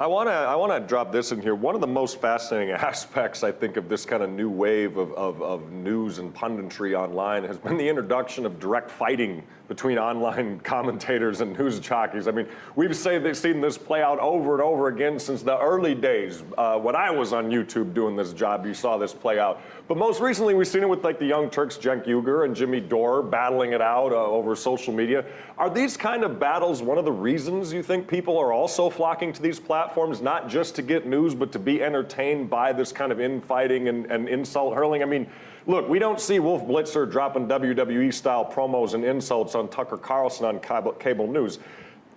I want to drop this in here. One of the most fascinating aspects, I think, of this kind of new wave of news and punditry online has been the introduction of direct fighting between online commentators and news jockeys. I mean, we've seen this play out over and over again since the early days. When I was on YouTube doing this job, you saw this play out. But most recently, we've seen it with like the Young Turks, Cenk Uygur and Jimmy Dore battling it out over social media. Are these kind of battles one of the reasons you think people are also flocking to these platforms? platforms not just to get news, but to be entertained by this kind of infighting and insult hurling? I mean, look, we don't see Wolf Blitzer dropping WWE-style promos and insults on Tucker Carlson on cable news,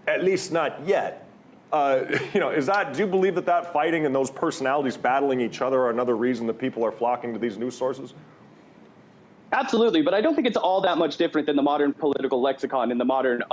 at least not yet. Do you believe that fighting and those personalities battling each other are another reason that people are flocking to these news sources? Absolutely, but I don't think it's all that much different than the modern political lexicon in the modern,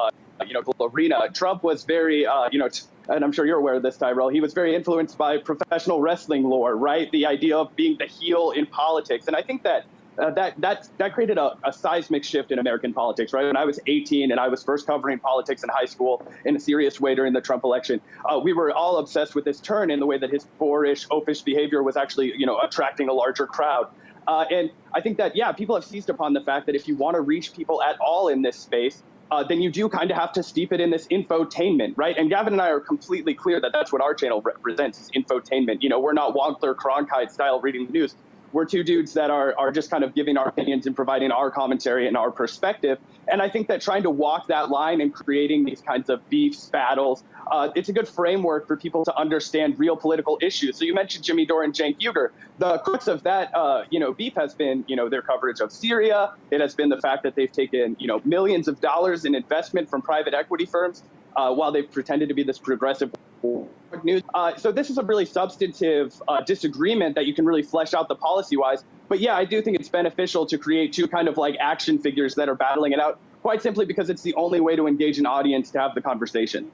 global arena. Trump was very, and I'm sure you're aware of this, Tyrell. He was very influenced by professional wrestling lore, right? The idea of being the heel in politics, and I think that that created a seismic shift in American politics, right? When I was 18 and I was first covering politics in high school in a serious way during the Trump election, we were all obsessed with this turn in the way that his boorish, oafish behavior was actually, attracting a larger crowd. And I think that, people have seized upon the fact that if you want to reach people at all in this space, then you do kind of have to steep it in this infotainment, right? And Gavin and I are completely clear that that's what our channel represents, is infotainment. We're not Wankler Cronkite style reading the news. We're two dudes that are just kind of giving our opinions and providing our commentary and our perspective. And I think that trying to walk that line and creating these kinds of beefs, battles, it's a good framework for people to understand real political issues. So you mentioned Jimmy Dore and Cenk Uygur. The crux of that, beef has been, their coverage of Syria. It has been the fact that they've taken, millions of dollars in investment from private equity firms while they've pretended to be this progressive news. So this is a really substantive disagreement that you can really flesh out the policy-wise. But yeah, I do think it's beneficial to create two kind of like action figures that are battling it out, quite simply because it's the only way to engage an audience to have the conversation.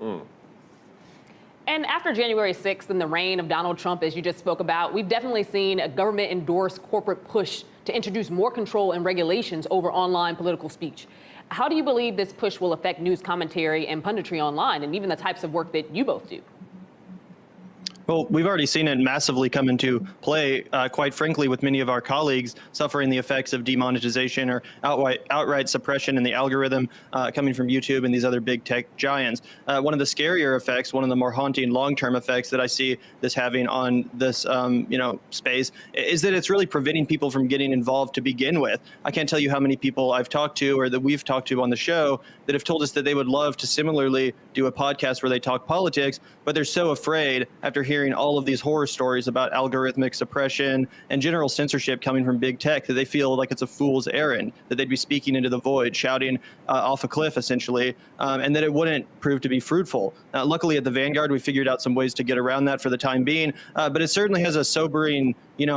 And after January 6th and the reign of Donald Trump, as you just spoke about, we've definitely seen a government-endorsed corporate push to introduce more control and regulations over online political speech. How do you believe this push will affect news commentary and punditry online, and even the types of work that you both do? Well, we've already seen it massively come into play, quite frankly, with many of our colleagues suffering the effects of demonetization or outright suppression in the algorithm coming from YouTube and these other big tech giants. One of the scarier effects, one of the more haunting long-term effects that I see this having on this, space is that it's really preventing people from getting involved to begin with. I can't tell you how many people I've talked to or that we've talked to on the show that have told us that they would love to similarly do a podcast where they talk politics, but they're so afraid after hearing all of these horror stories about algorithmic suppression and general censorship coming from big tech that they feel like it's a fool's errand, that they'd be speaking into the void, shouting off a cliff, essentially, and that it wouldn't prove to be fruitful. Luckily, at the Vanguard, we figured out some ways to get around that for the time being, but it certainly has a sobering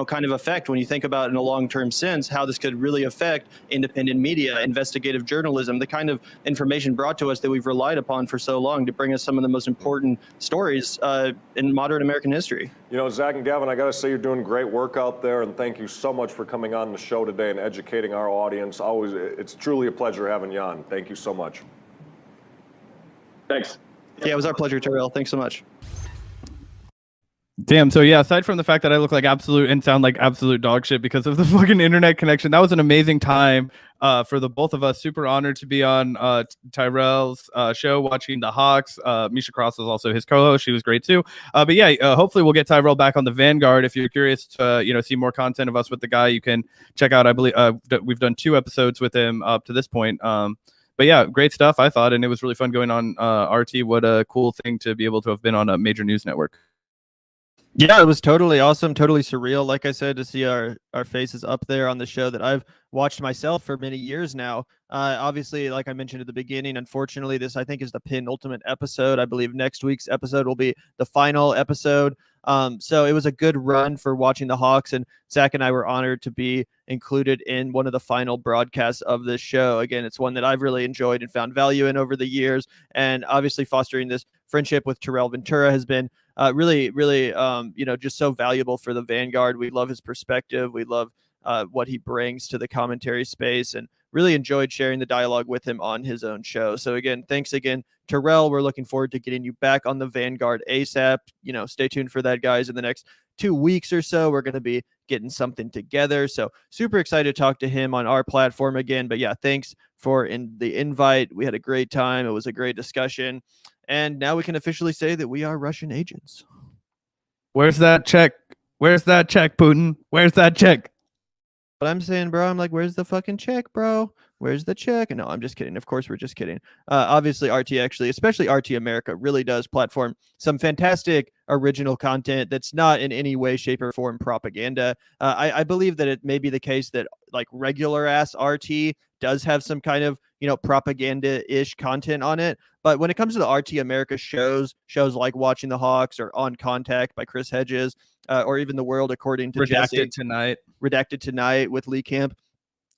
kind of effect when you think about in a long-term sense how this could really affect independent media, investigative journalism, the kind of information brought to us that we've relied upon for so long to bring us some of the most important stories in modern American history. Zac and Gavin, I got to say you're doing great work out there, and thank you so much for coming on the show today and educating our audience. It's truly a pleasure having you on. Thank you so much. Thanks. Yeah, it was our pleasure, Terrell. Thanks so much. Damn. So yeah, aside from the fact that I look like absolute and sound like absolute dog shit because of the fucking internet connection, that was an amazing time for the both of us. Super honored to be on Tyrell's show, watching the Hawks. Misha Cross was also his co-host. She was great too. But yeah, hopefully we'll get Tyrell back on the Vanguard. If you're curious to see more content of us with the guy, you can check out. I believe we've done 2 episodes with him up to this point. But yeah, great stuff, I thought, and it was really fun going on RT. What a cool thing to be able to have been on a major news network. Yeah, it was totally awesome, totally surreal. Like I said, to see our faces up there on the show that I've watched myself for many years now. Obviously, like I mentioned at the beginning, unfortunately, this I think is the penultimate episode. I believe next week's episode will be the final episode. So it was a good run for watching the Hawks, and Zac and I were honored to be included in one of the final broadcasts of this show. Again, it's one that I've really enjoyed and found value in over the years, and obviously fostering this friendship with Terrell Ventura has been really, just so valuable for the Vanguard. We love his perspective. We love what he brings to the commentary space, and really enjoyed sharing the dialogue with him on his own show. So again, thanks again, Terrell. We're looking forward to getting you back on the Vanguard ASAP. Stay tuned for that, guys. In the next 2 weeks or so, we're going to be getting something together. So super excited to talk to him on our platform again. But yeah, thanks for the invite. We had a great time. It was a great discussion. And now we can officially say that we are Russian agents. Where's that check? Where's that check, Putin? Where's that check? But I'm saying, bro, I'm like, where's the fucking check, bro? Where's the check? No, I'm just kidding. Of course, we're just kidding. Obviously, RT actually, especially RT America, really does platform some fantastic original content that's not in any way, shape, or form propaganda. I believe that it may be the case that like regular ass RT does have some kind of, propaganda-ish content on it. But when it comes to the RT America shows like Watching the Hawks or On Contact by Chris Hedges, or even The World According to Jesse. Redacted Tonight with Lee Camp.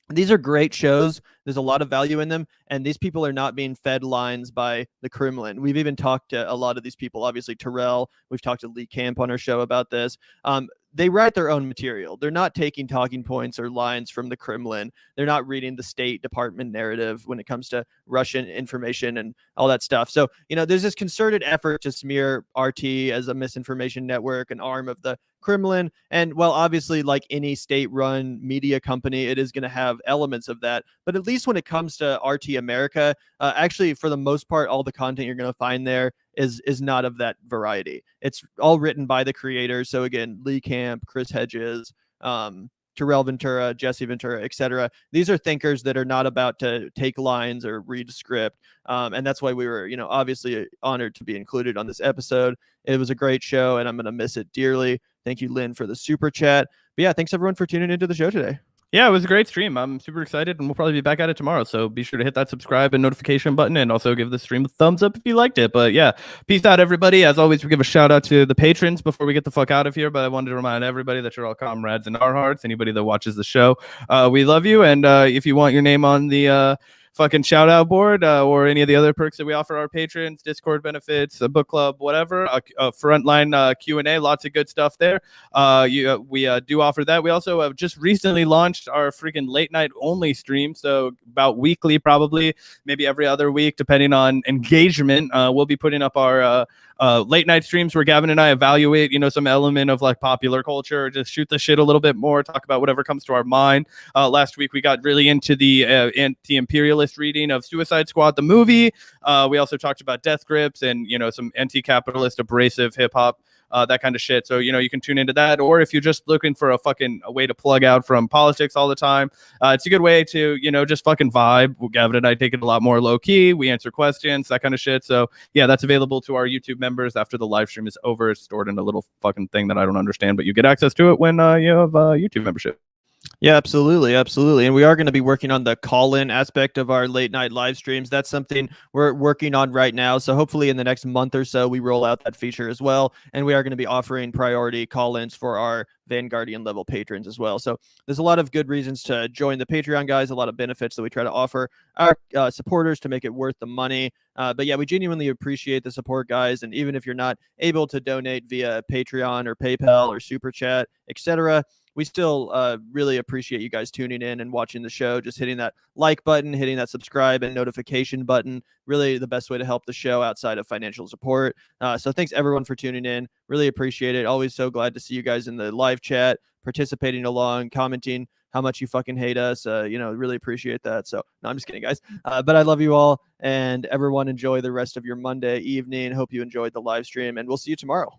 These are great shows. There's a lot of value in them, and these people are not being fed lines by the Kremlin. We've even talked to a lot of these people, obviously Terrell. We've talked to Lee Camp on our show about this. They write their own material. They're not taking talking points or lines from the Kremlin. They're not reading the State Department narrative when it comes to Russian information and all that stuff. So, there's this concerted effort to smear RT as a misinformation network, an arm of the Kremlin. And well, obviously, like any state-run media company, it is going to have elements of that. But at least when it comes to RT America, actually, for the most part, all the content you're going to find there is not of that variety. It's all written by the creators. So again, Lee Camp, Chris Hedges, Terrell Ventura, Jesse Ventura, etc. These are thinkers that are not about to take lines or read a script. And that's why we were, obviously honored to be included on this episode. It was a great show, and I'm going to miss it dearly. Thank you, Lynn, for the super chat. But yeah, thanks everyone for tuning into the show today. Yeah, it was a great stream. I'm super excited, and we'll probably be back at it tomorrow. So be sure to hit that subscribe and notification button, and also give the stream a thumbs up if you liked it. But yeah, peace out, everybody. As always, we give a shout out to the patrons before we get the fuck out of here. But I wanted to remind everybody that you're all comrades in our hearts. Anybody that watches the show, we love you. And if you want your name on the fucking shout out board or any of the other perks that we offer our patrons, Discord benefits, a book club, whatever, a frontline Q&A, lots of good stuff there. We do offer that. We also have just recently launched our freaking late night only stream. So about weekly, probably maybe every other week, depending on engagement. We'll be putting up our late night streams where Gavin and I evaluate, some element of like popular culture, or just shoot the shit a little bit more, talk about whatever comes to our mind. Last week, we got really into the anti-imperialist reading of Suicide Squad, the movie. We also talked about death grips and, some anti-capitalist abrasive hip hop, that kind of shit. So, you can tune into that. Or if you're just looking for a way to plug out from politics all the time, it's a good way to, just fucking vibe. Gavin and I take it a lot more low key. We answer questions, that kind of shit. So yeah, that's available to our YouTube members after the live stream is over. It's stored in a little fucking thing that I don't understand, but you get access to it when you have a YouTube membership. Yeah, absolutely. And we are going to be working on the call-in aspect of our late night live streams. That's something we're working on right now. So hopefully in the next month or so, we roll out that feature as well. And we are going to be offering priority call-ins for our Vanguardian level patrons as well. So there's a lot of good reasons to join the Patreon, guys, a lot of benefits that we try to offer our supporters to make it worth the money. But yeah, we genuinely appreciate the support, guys. And even if you're not able to donate via Patreon or PayPal or Super Chat, etc., we still really appreciate you guys tuning in and watching the show, just hitting that like button, hitting that subscribe and notification button. Really the best way to help the show outside of financial support. So thanks everyone for tuning in. Really appreciate it. Always so glad to see you guys in the live chat, participating along, commenting how much you fucking hate us. Really appreciate that. So no, I'm just kidding, guys. But I love you all, and everyone enjoy the rest of your Monday evening. Hope you enjoyed the live stream, and we'll see you tomorrow.